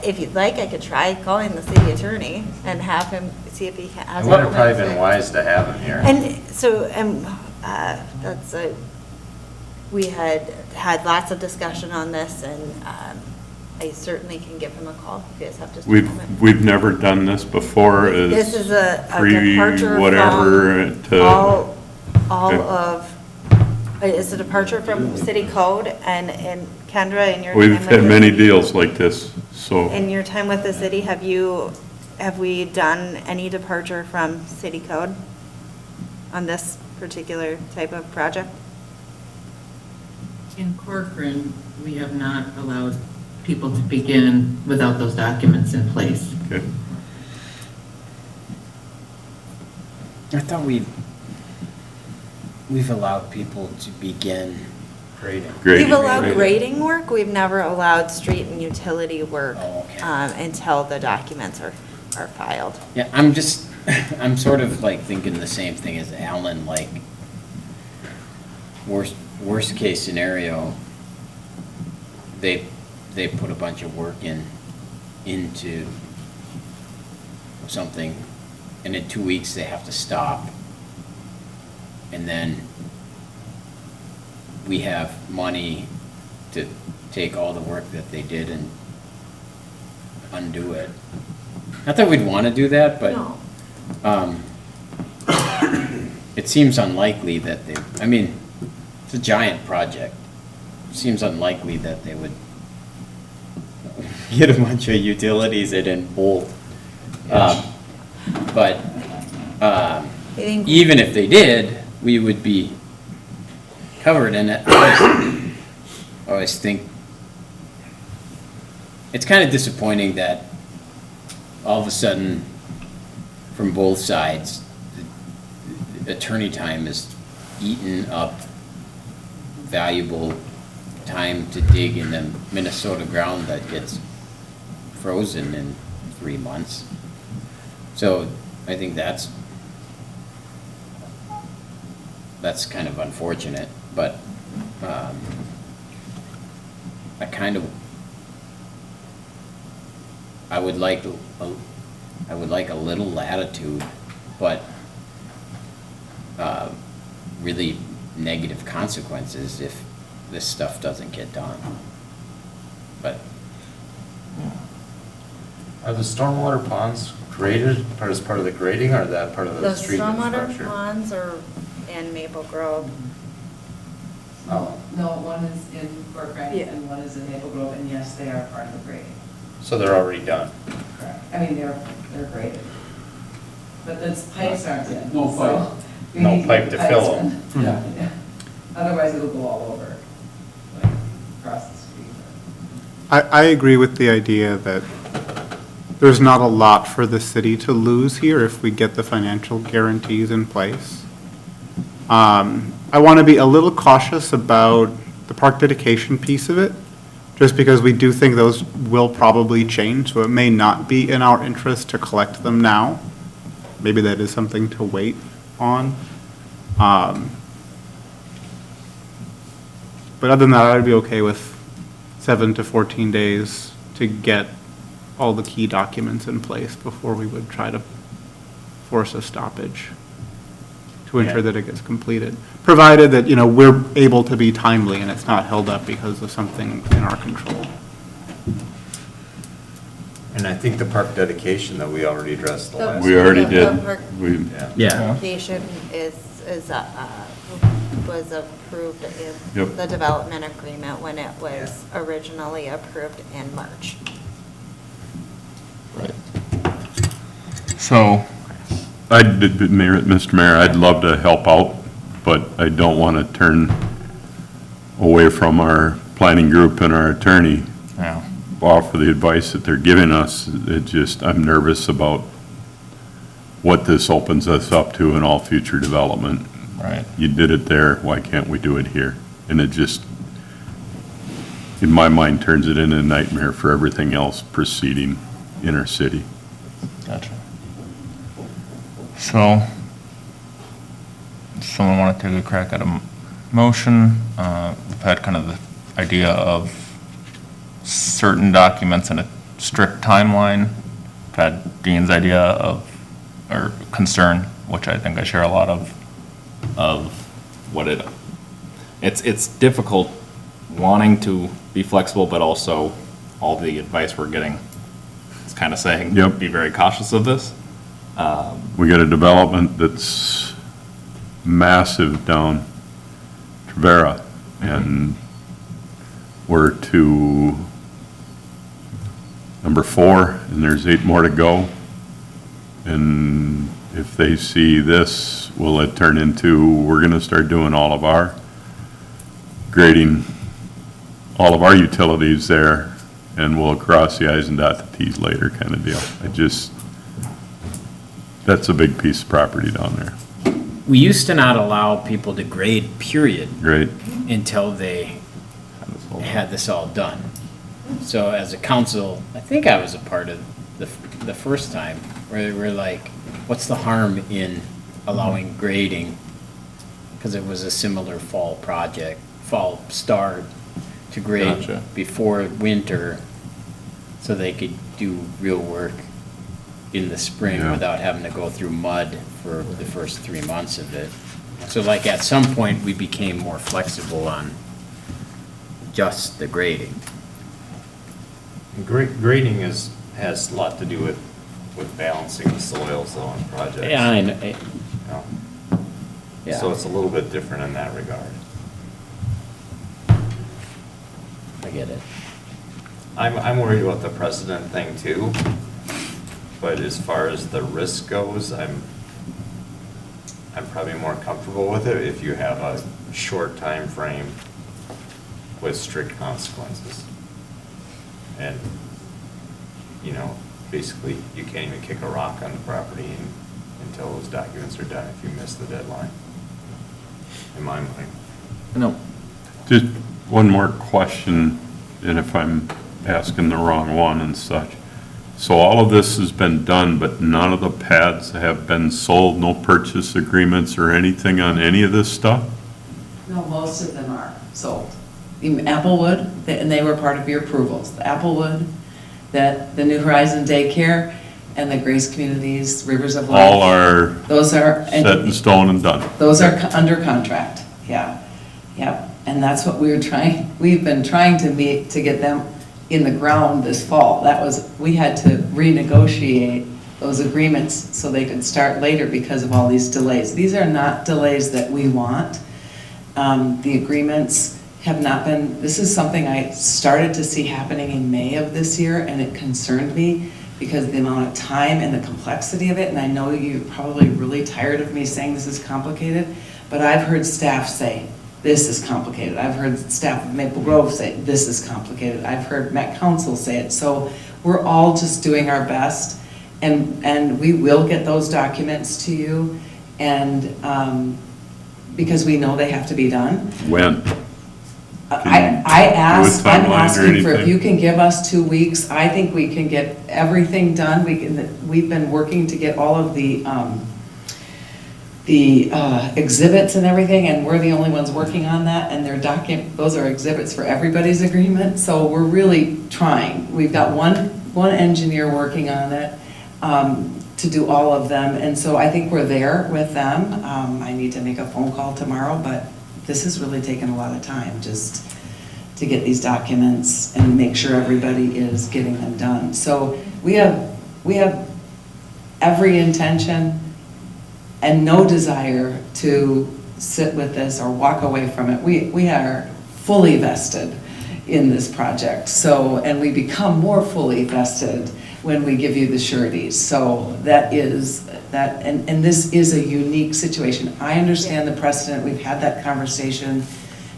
if you'd like, I could try calling the city attorney and have him see if he has. It would have probably been wise to have him here. And so, we had lots of discussion on this, and I certainly can give him a call if you guys have just a moment. We've never done this before. This is a pre departure whatever from to all okay. of Is a departure from city code, and Kendra, in your time We've with had the many city- deals like this, so. In your time with the city, have we done any departure from city code on this particular type of project? In Corcoran, we have not allowed people to begin without those documents in place. Okay. I thought we've allowed people to begin grading. Grading, We've allowed grading. grading work, we've never allowed street and utility work Oh, okay. until the documents are filed. Yeah, I'm sort of like thinking the same thing as Alan, like, worst case scenario, they put a bunch of work into something, and in 2 weeks they have to stop. And then we have money to take all the work that they did and undo it. Not that we'd want to do that, but it seems unlikely that it's a giant project. It seems unlikely that they would get a bunch of utilities in and bolt. But even if they did, we would be covered in it. I always think it's kind of disappointing that all of a sudden, from both sides, the attorney time is eaten up valuable time to dig in the Minnesota ground that gets frozen in 3 months. So I think that's kind of unfortunate, but I would like a little latitude, but really negative consequences if this stuff doesn't get done. But Are the stormwater ponds graded, as part of the grading, or that part of the street stormwater infrastructure? ponds are in Maple Grove. Oh, no, one is in Corcoran Yeah. and one is in Maple Grove, and yes, they are part of the grading. So they're already done? Correct. I mean, they're graded. But the pipes aren't in. No so pipe. we No need pipe to pipes fill in. 'em. Yeah. Otherwise, it'll go all over, like across the street. I agree with the idea that there's not a lot for the city to lose here if we get the financial guarantees in place. I want to be a little cautious about the park dedication piece of it, just because we do think those will probably change, so it may not be in our interest to collect them now. Maybe that is something to wait on. But other than that, I'd be okay with 7 to 14 days to get all the key documents in place before we would try to force a stoppage to ensure Yeah. that it gets completed, provided that, we're able to be timely and it's not held up because of something in our control. And I think the park dedication that we already addressed the last. We already The did. park We, yeah, Application was approved in Yep. the development agreement when it was originally approved in March. So, Mr. Mayor, I'd love to help out, but I don't want to turn away from our planning group and our attorney. yeah, For the advice that they're giving us. I'm nervous about what this opens us up to in all future development. right. You did it there, why can't we do it here? And it just, in my mind, turns it into a nightmare for everything else proceeding in our city. Gotcha. So, someone want to take a crack at a motion? We've had kind of the idea of certain documents and a strict timeline. We've had Dean's idea of, or concern, which I think I share a lot of what it's difficult wanting to be flexible, but also all the advice we're getting is kind of saying, Yep. be very cautious of this. We got a development that's massive down Trevera, and we're to number 4, and there's 8 more to go. And if they see this, will it turn into, we're gonna start doing all of our grading, all of our utilities there, and we'll cross the i's and dot the t's later kind of deal. That's a big piece of property down there. We used to not allow people to grade, period, Right? until they had this all done. So as a council, I think I was a part of the first time, where we're like, what's the harm in allowing grading? Because it was a similar fall project, fall start to grade Gotcha. before winter, so they could do real work in the spring Yeah. without having to go through mud for the first 3 months of it. So like at some point, we became more flexible on just the grading. Grading has a lot to do with balancing the soils though on projects. Yeah, I know. You know? Yeah. So it's a little bit different in that regard. I get it. I'm worried about the precedent thing too, but as far as the risk goes, I'm probably more comfortable with it if you have a short time frame with strict consequences. And, you know, basically, you can't even kick a rock on the property until those documents are done if you miss the deadline, in my mind. No. Just one more question, and if I'm asking the wrong one and such. So all of this has been done, but none of the pads have been sold, no purchase agreements or anything on any of this stuff? No, most of them are sold. Even Applewood, and they were part of your approvals. The Applewood, the New Horizon Daycare, and the Grace Communities, Rivers of Life. All are Those are. set in stone and done? Those are under contract, yeah, yep. And that's what we've been trying to get them in the ground this fall. We had to renegotiate those agreements so they could start later because of all these delays. These are not delays that we want. The agreements have not been, this is something I started to see happening in May of this year, and it concerned me because of the amount of time and the complexity of it, and I know you're probably really tired of me saying this is complicated, but I've heard staff say, this is complicated. I've heard staff of Maple Grove say, this is complicated. I've heard Met Council say it. So we're all just doing our best, and we will get those documents to you, and because we know they have to be done. When? I asked, I'm timeline or asking for, if anything? you can give us 2 weeks, I think we can get everything done. We've been working to get all of the exhibits and everything, and we're the only ones working on that, and those are exhibits for everybody's agreement, so we're really trying. We've got one engineer working on it, to do all of them, and so I think we're there with them. I need to make a phone call tomorrow, but this has really taken a lot of time just to get these documents and make sure everybody is getting them done. So we have every intention and no desire to sit with this or walk away from it. We are fully vested in this project. So, and we become more fully vested when we give you the sureties. So that is, and this is a unique situation. I understand the precedent, we've had that conversation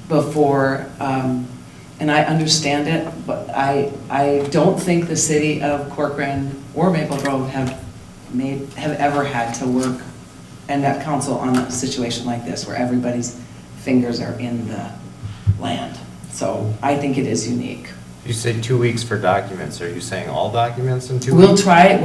before, and I understand it, but I don't think the city of Corcoran or Maple Grove have ever had to work and that council on a situation like this where everybody's fingers are in the land. So I think it is unique. You say 2 weeks for documents, are you saying all documents in 2 We'll weeks? try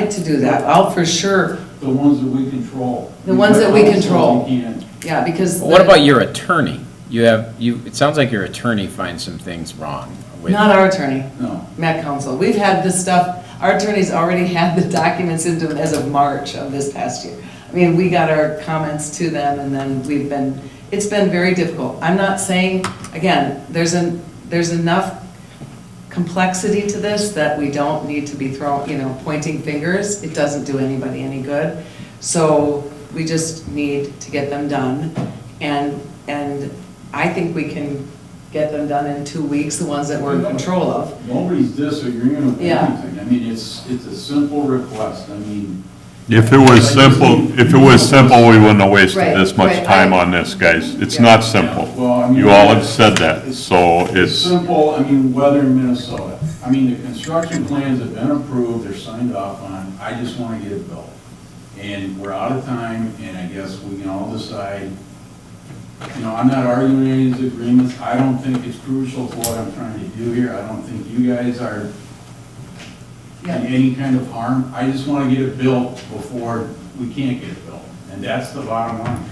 to do that. I'll for sure. The ones that we control. The ones that we control. We can. Yeah, because. What about your attorney? It sounds like your attorney finds some things wrong with. Not our attorney. No. Met Council. We've had this stuff, our attorney's already had the documents into as of March of this past year. I mean, we got our comments to them, and then it's been very difficult. I'm not saying, again, there's enough complexity to this that we don't need to be pointing fingers. It doesn't do anybody any good. So we just need to get them done. And I think we can get them done in 2 weeks, the ones that we're in control of. Nobody's disagreeing with Yeah. anything. I mean, it's a simple request. I mean, If it was simple, we wouldn't have wasted Right, this much right, time I- on this, guys. It's Yeah. not simple. well, I mean. You all have said that, so It's it's, simple, I mean, weather in Minnesota. I mean, the construction plans have been approved, they're signed off on. I just want to get it built. And we're out of time, and I guess we can all decide. You know, I'm not arguing any of these agreements. I don't think it's crucial to what I'm trying to do here. I don't think you guys are in any kind of harm. I just want to get it built before we can't get it built. And that's the bottom line.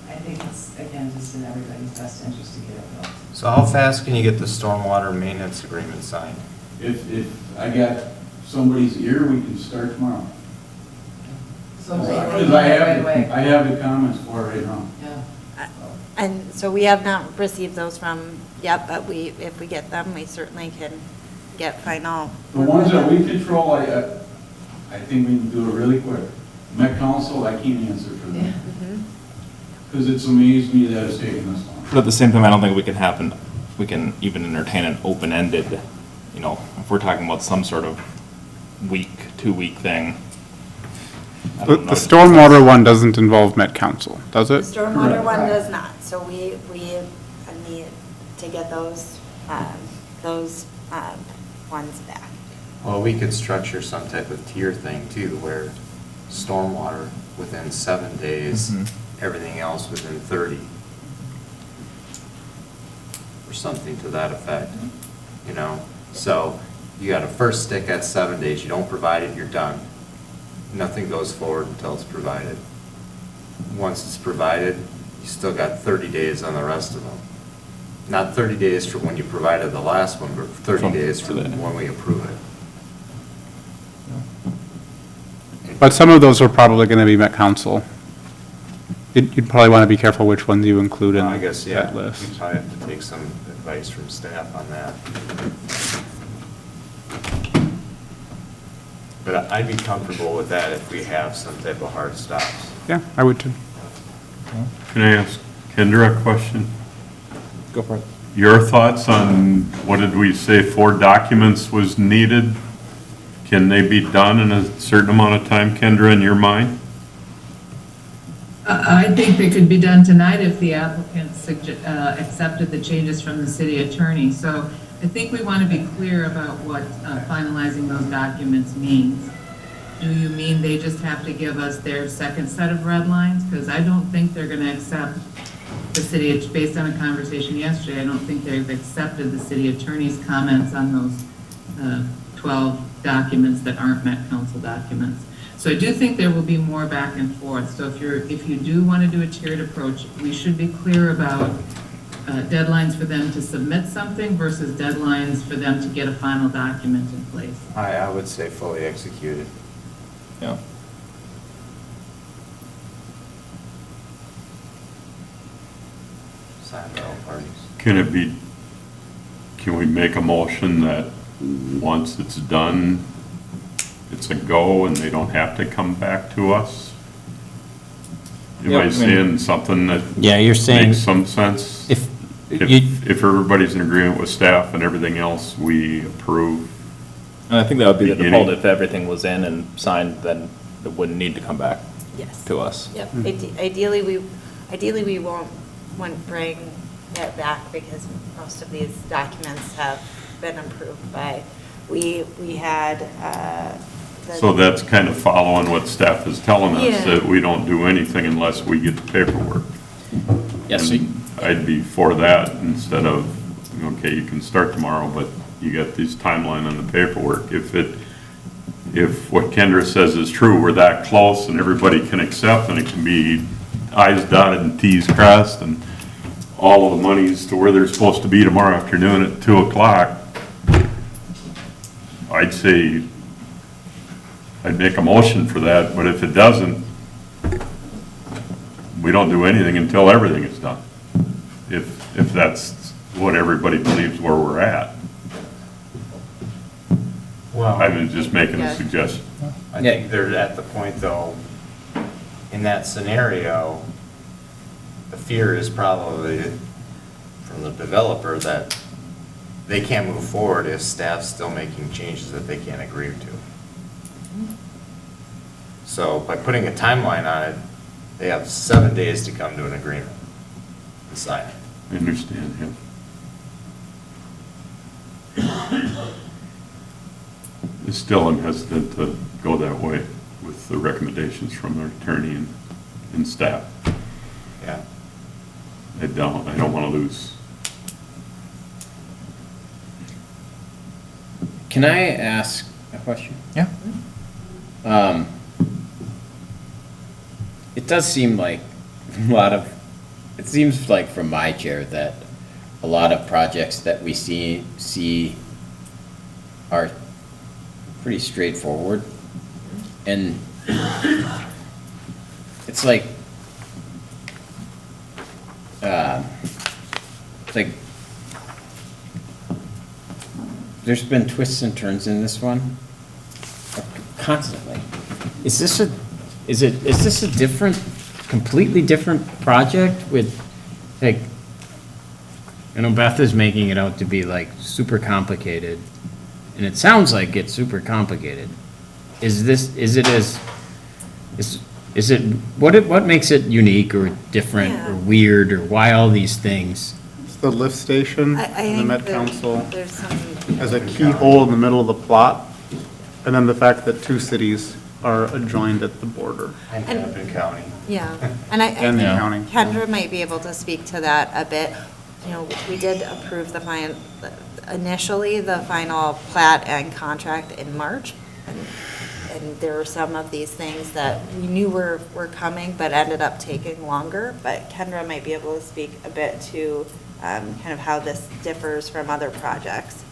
I think it's, again, just in everybody's best interest to get it built. So how fast can you get the stormwater maintenance agreement signed? If I got somebody's ear, we can start tomorrow. So Because right away. I have the comments for it right now. Yeah. And so we have not received those from yet, but if we get them, we certainly can get final. The ones that we control, I think we can do it really quick. Met Council, I can't answer for them. Because it's amazed me that it's taken this long. But at the same time, I don't think we can even entertain an open-ended, you know, if we're talking about some sort of week, 2-week thing. I The don't know. stormwater one doesn't involve Met Council, does The it? stormwater one does not, so we need to get those ones back. Well, we could structure some type of tier thing too, where stormwater within 7 days, Mhm. everything else within 30. Or something to that effect, you know? So you got to first stick at 7 days. You don't provide it, you're done. Nothing goes forward until it's provided. Once it's provided, you still got 30 days on the rest of them. Not 30 days from when you provided the last one, but 30 days from when we approve it. But some of those are probably going to be Met Council. You'd probably want to be careful which ones you include in I guess, yeah, that we list. probably have to take some advice from staff on that. But I'd be comfortable with that if we have some type of hard stops. Yeah, I would too. can I ask Kendra a question? Go for it. Your thoughts on, what did we say, 4 documents was needed? Can they be done in a certain amount of time, Kendra, in your mind? I think they could be done tonight if the applicant accepted the changes from the city attorney. So I think we want to be clear about what finalizing those documents means. Do you mean they just have to give us their second set of red lines? Because I don't think they're going to accept the city, based on a conversation yesterday, I don't think they've accepted the city attorney's comments on those 12 documents that aren't Met Council documents. So I do think there will be more back and forth. So if you do want to do a tiered approach, we should be clear about deadlines for them to submit something versus deadlines for them to get a final document in place. I would say fully executed. Yeah. Signed by all parties. Can we make a motion that once it's done, it's a go and they don't have to come back to us? Am Yeah, I I mean- saying something that Yeah, you're saying makes some sense? if If you, if everybody's in agreement with staff and everything else, we approve. And I think that would be the Beginning. default. If everything was in and signed, then it wouldn't need to come back Yes. to us. Yep. Ideally, we won't bring it back because most of these documents have been approved by, we had, So that's kind of following what staff is telling us, Yeah. that we don't do anything unless we get the paperwork. Yes, And I'd be for that instead of, okay, you can start tomorrow, but you got this timeline on the paperwork. If what Kendra says is true, we're that close and everybody can accept and it can be I's dotted and T's crossed and all of the money's to where they're supposed to be tomorrow afternoon at 2 o'clock, I'd say, I'd make a motion for that, but if it doesn't, we don't do anything until everything is done. If that's what everybody believes where we're at. I was just making a suggestion. I think they're at the point though, in that scenario, the fear is probably from the developer that they can't move forward if staff's still making changes that they can't agree to. So by putting a timeline on it, they have 7 days to come to an agreement and sign it. I understand, yeah. Still, I'm hesitant to go that way with the recommendations from our attorney and staff. Yeah. I don't want to lose. Can I ask a question? Yeah. It does seem like it seems like from my chair that a lot of projects that we see are pretty straightforward. And it's like, there's been twists and turns in this one constantly. Is this a different, completely different project with, like, I know Beth is making it out to be like super complicated, and it sounds like it's super complicated. What makes it unique or different or weird, or why all these things? It's the lift station, I and the think Met that Council there's some, has a key hole in the middle of the plot, and then the fact that two cities are adjoined at the border. And Hennepin County. yeah. And I And the think county. Kendra might be able to speak to that a bit. You know, we did approve initially the final plat and contract in March. And there were some of these things that we knew were coming, but ended up taking longer. But Kendra might be able to speak a bit to kind of how this differs from other projects.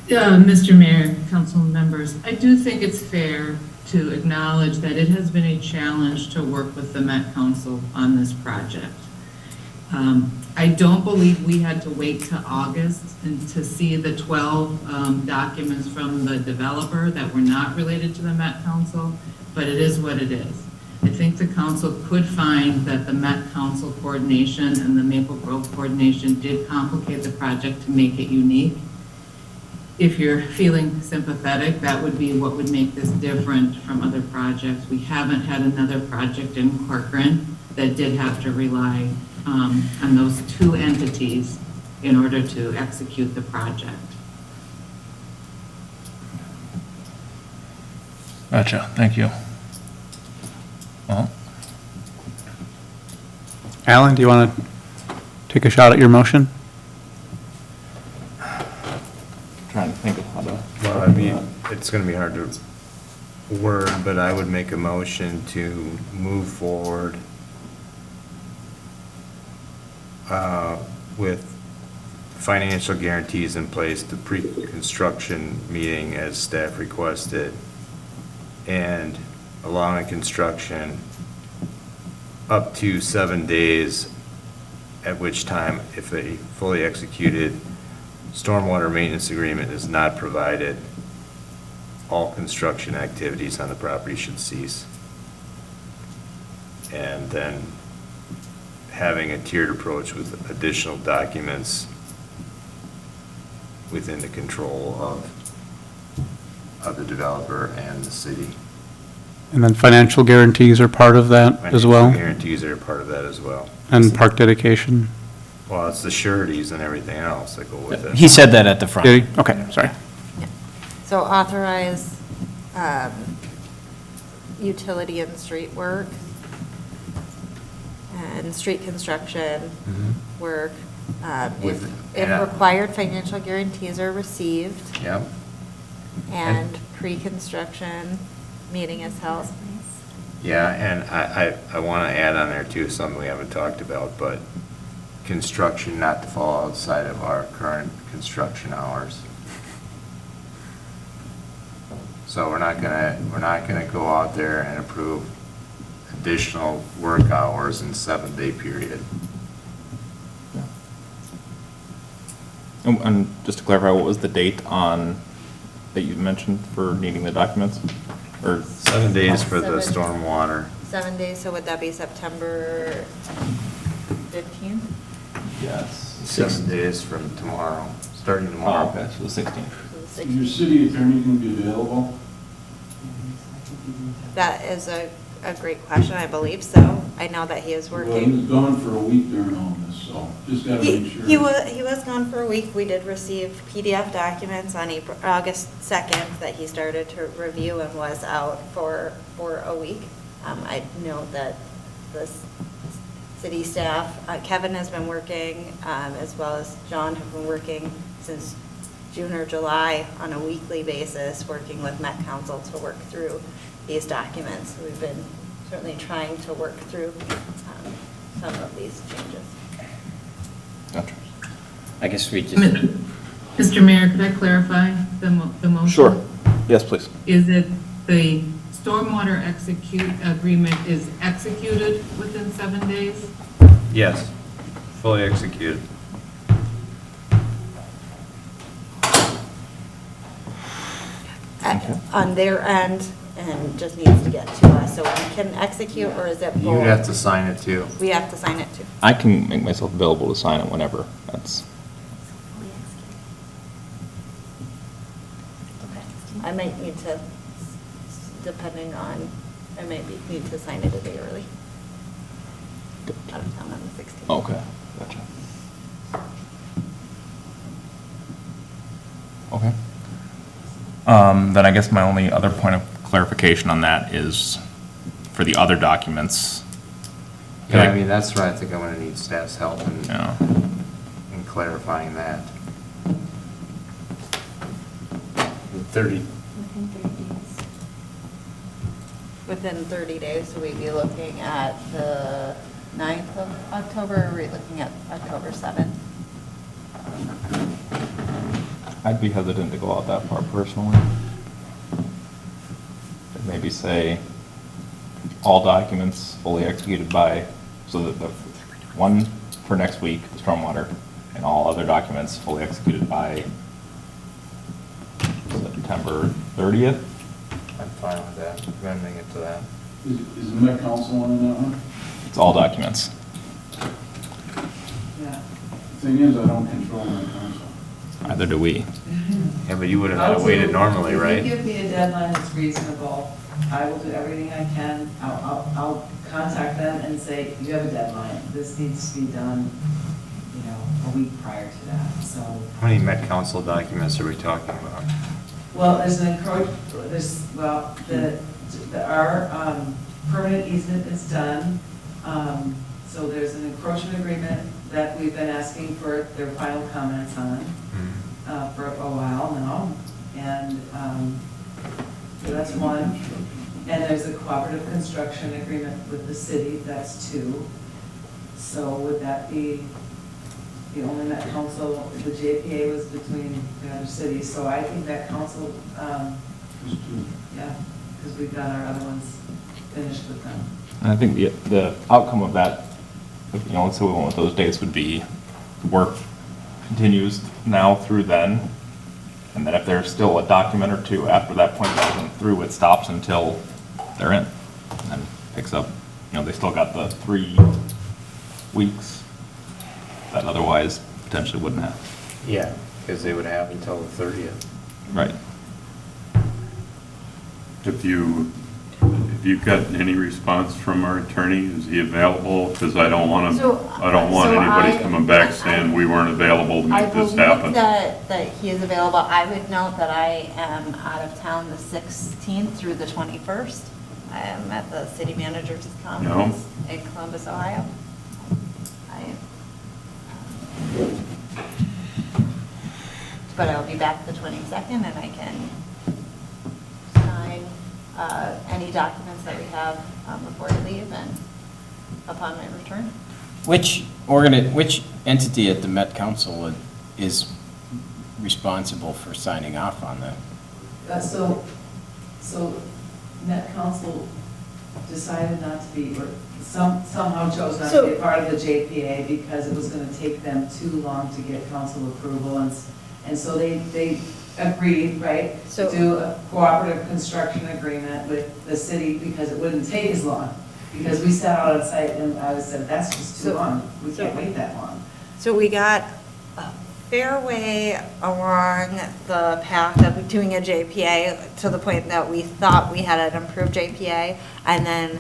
Mr. Mayor, council members, I do think it's fair to acknowledge that it has been a challenge to work with the Met Council on this project. I don't believe we had to wait to August and to see the 12 documents from the developer that were not related to the Met Council, but it is what it is. I think the council could find that the Met Council coordination and the Maple Grove coordination did complicate the project to make it unique. If you're feeling sympathetic, that would be what would make this different from other projects. We haven't had another project in Corcoran that did have to rely on those two entities in order to execute the project. Gotcha, thank you. Well, Alan, do you want to take a shot at your motion? trying to think of how to. Well, I mean, it's going to be hard to word, but I would make a motion to move forward with financial guarantees in place, the pre-construction meeting as staff requested, and allowing construction up to 7 days, at which time, if a fully executed stormwater maintenance agreement is not provided, all construction activities on the property should cease. And then having a tiered approach with additional documents within the control of the developer and the city. And then financial guarantees are part of that as well? Financial guarantees are part of that as well. And park dedication? Well, it's the sureties and everything else that go with it. He said that at the front. Did he? Okay, sorry. So authorize utility and street work and street construction work. If required, financial guarantees are received. Yep. And pre-construction meeting is held. Yeah, and I want to add on there too, something we haven't talked about, but construction not to fall outside of our current construction hours. So we're not gonna go out there and approve additional work hours in 7-day period. And just to clarify, what was the date on, that you mentioned for needing the documents? Or 7 days for the stormwater. 7 days, so would that be September 15th? Yes. 7 days from tomorrow, starting Oh, tomorrow. okay, so the 16th. So the Is your 16th. city attorney going to be available? That is a great question, I believe so. I know that he is Well, he working. was gone for a week during all this, so just got to make sure. He was gone for a week. We did receive PDF documents on August 2nd that he started to review and was out for a week. I know that the city staff, Kevin has been working, as well as John have been working since June or July on a weekly basis, working with Met Council to work through these documents. We've been certainly trying to work through some of these changes. Gotcha. I guess we just, Mr. Mayor, could I clarify the motion? Sure. Yes, please. Is it the stormwater agreement is executed within 7 days? Yes, fully executed. On their end, and just needs to get to us, so we can execute, or is it both? You'd have to sign it too. We have to sign it too. I can make myself available to sign it whenever. That's, I might need to, depending on, I might need to sign it a day early. Out of town on the 16th. okay, gotcha. Okay. Then I guess my only other point of clarification on that is for the other documents. Yeah, I mean, that's where I think I'm gonna need staff's help Yeah. in clarifying that. 30, Within 30 days, so we'd be looking at the 9th of October, or are we looking at October 7th? I'd be hesitant to go out that far personally. I'd maybe say all documents fully executed by, so that the one for next week, stormwater, and all other documents fully executed by September 30th. I'm fine with that, amending it to that. Is the Met Council on that one? It's all documents. Yeah. The thing is, I don't control Met Council. Either do we. Yeah, but you would have waited normally, right? If you give me a deadline that's reasonable, I will do everything I can. I'll contact them and say, you have a deadline. This needs to be done, a week prior to that, so. How many Met Council documents are we talking about? Well, our permanent easement is done. So there's an encroachment agreement that we've been asking for their final comments on for a while now. And so that's one. And there's a cooperative construction agreement with the city, that's two. So would that be the only Met Council? The JPA was between the other cities, so I think that council, yeah, because we've got our other ones finished with them. And I think the outcome of that, let's say we went with those dates, would be work continues now through then. And then if there's still a document or two after that point that isn't through, it stops until they're in. And then picks up, they still got the 3 weeks that otherwise potentially wouldn't have. Yeah, because they would have until the 30th. Right. If you've got any response from our attorney, is he available? Because I don't want anybody coming back saying we weren't available to make this happen. I believe that he is available. I would note that I am out of town the 16th through the 21st. I am at the city manager's conference in Columbus, Ohio. But I'll be back the 22nd, and I can sign any documents that we have before I leave and upon my return. which entity at the Met Council is responsible for signing off on that? So Met Council decided not to be, or somehow chose not to be a part of the JPA because it was going to take them too long to get council approval, and so they agreed, right, to do a cooperative construction agreement with the city because it wouldn't take as long. Because we sat out on site and I said, that's just too long, we can't wait that long. So we got a fair way along the path of doing a JPA to the point that we thought we had an improved JPA. And then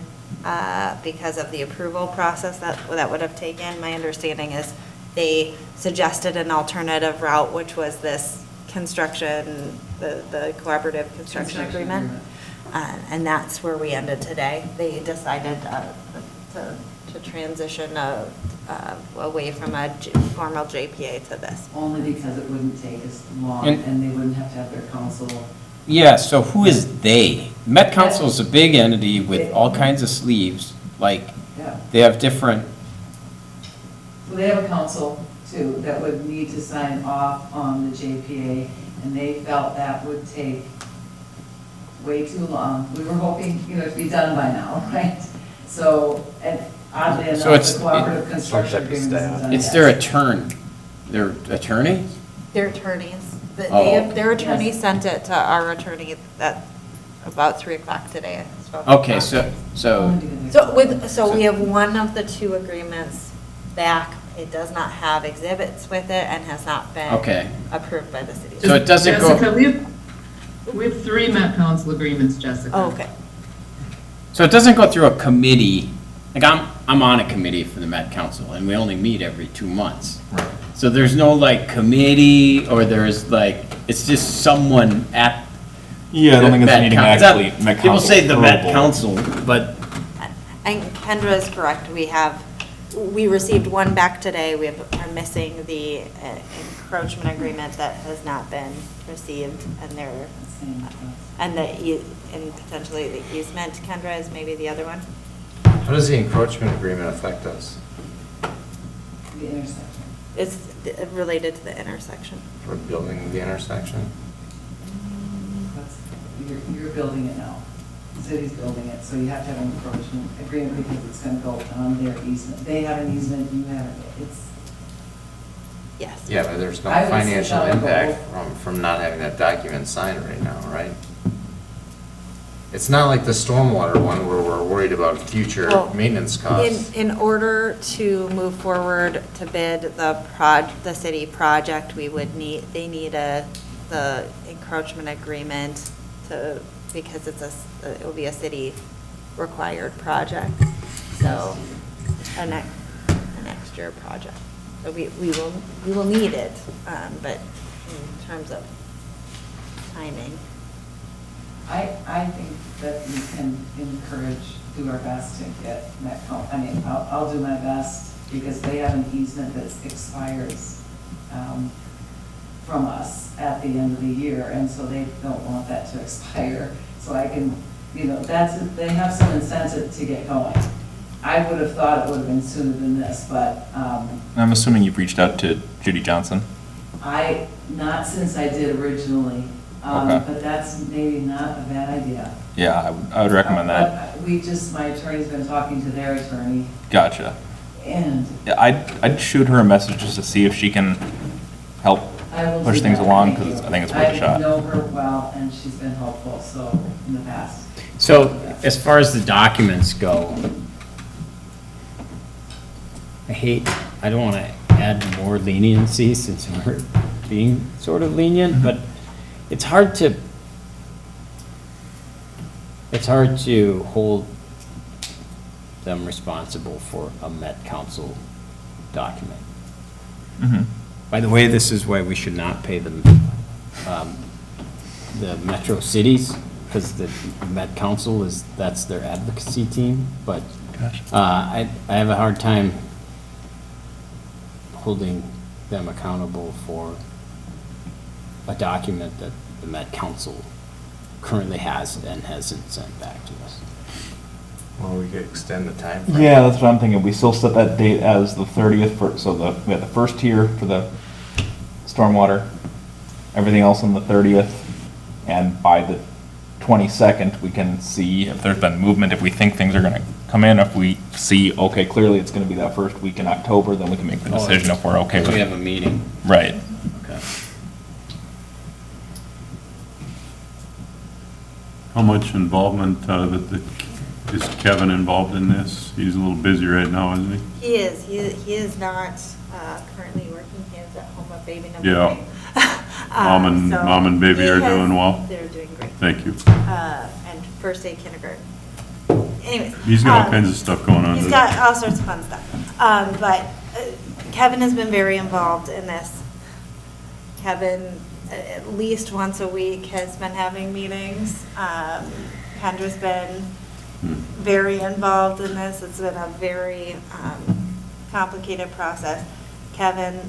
because of the approval process that would have taken, my understanding is they suggested an alternative route, which was this construction, the collaborative construction agreement. And that's where we ended today. They decided to transition away from a formal JPA to this. Only because it wouldn't take as long And- and they wouldn't have to have their council. Yeah, so who is they? Met Council is a big entity with all kinds of sleeves, like, Yeah. they have different, Well, they have a council too that would need to sign off on the JPA, and they felt that would take way too long. We were hoping, to be done by now, right? So, and oddly enough, So it's- the cooperative construction agreement isn't done it's yet. their their attorney? Their attorneys, Oh. their attorney sent it to our attorney at about 3 o'clock today. Okay, so, So we have one of the two agreements back. It does not have exhibits with it and has not been Okay. approved by the city. So it doesn't go- Jessica, we have 3 Met Council agreements, Jessica. Oh, okay. so it doesn't go through a committee, like, I'm on a committee for the Met Council, and we only meet every 2 months. Right. So there's no, like, committee, or there's, like, it's just someone at Yeah, I don't think it's Met needing Coun- actually it's not- Met People Council say the Met approval. Council, but And Kendra is correct. We received one back today. Are missing the encroachment agreement that has not been received, and potentially the easement, Kendra, is maybe the other one. How does the encroachment agreement affect us? The intersection. It's related to the intersection. For building the intersection? You're building it now. The city's building it, so you have to have an encroachment agreement because it's gonna go on their easement. They have an easement, you have it. It's, Yes. Yeah, but there's no I would sit financial down and go impact from not having that document signed right now, right? It's not like the stormwater one where we're worried about future Well, maintenance costs. In order to move forward to bid the city project, they need the encroachment agreement because it will be a city required project. So, a next year project. So we will need it, but in terms of timing. I think that we can do our best to get Met Council. I mean, I'll do my best because they have an easement that expires from us at the end of the year, and so they don't want that to expire. So I can, they have some incentive to get going. I would have thought it would have been sooner than this, but I'm assuming you've reached out to Judy Johnson. not since I did originally, Okay. but that's maybe not a bad idea. Yeah, I would recommend that. But my attorney's been talking to their attorney, Gotcha. and Yeah, I'd shoot her a message just to see if she can help I will push do things that. along, Thank because you. I think it's worth a I shot. know her well, and she's been helpful, so, in the past. So, as far as the documents go, I don't want to add more leniency since we're being sort of lenient, but it's hard to hold them responsible for a Met Council document. Mhm. By the way, this is why we should not pay them, the metro cities, because the Met Council that's their advocacy team, but I have a hard time holding them accountable for a document that the Met Council currently has and hasn't sent back to us. Well, we could extend the time frame. Yeah, that's what I'm thinking. We still set that date as the 30th we have the first tier for the stormwater, everything else on the 30th, and by the 22nd, we can see if there's been movement, if we think things are gonna come in, if we see, okay, clearly it's gonna be that first week in October, then we can make the decision if we're okay with it. We have a meeting. Right. Okay. How much involvement Is Kevin involved in this? He's a little busy right now, isn't he? He is. He is not currently working. He is at home with baby number Yeah. 3. Mom and baby he are has- doing well? They're doing great. Thank you. And first aid kindergarten. Anyways. He's got all kinds of stuff going on. He's got all sorts of fun stuff. But Kevin has been very involved in this. Kevin, at least once a week, has been having meetings. Kendra's been very involved in this. It's been a very complicated process. Kevin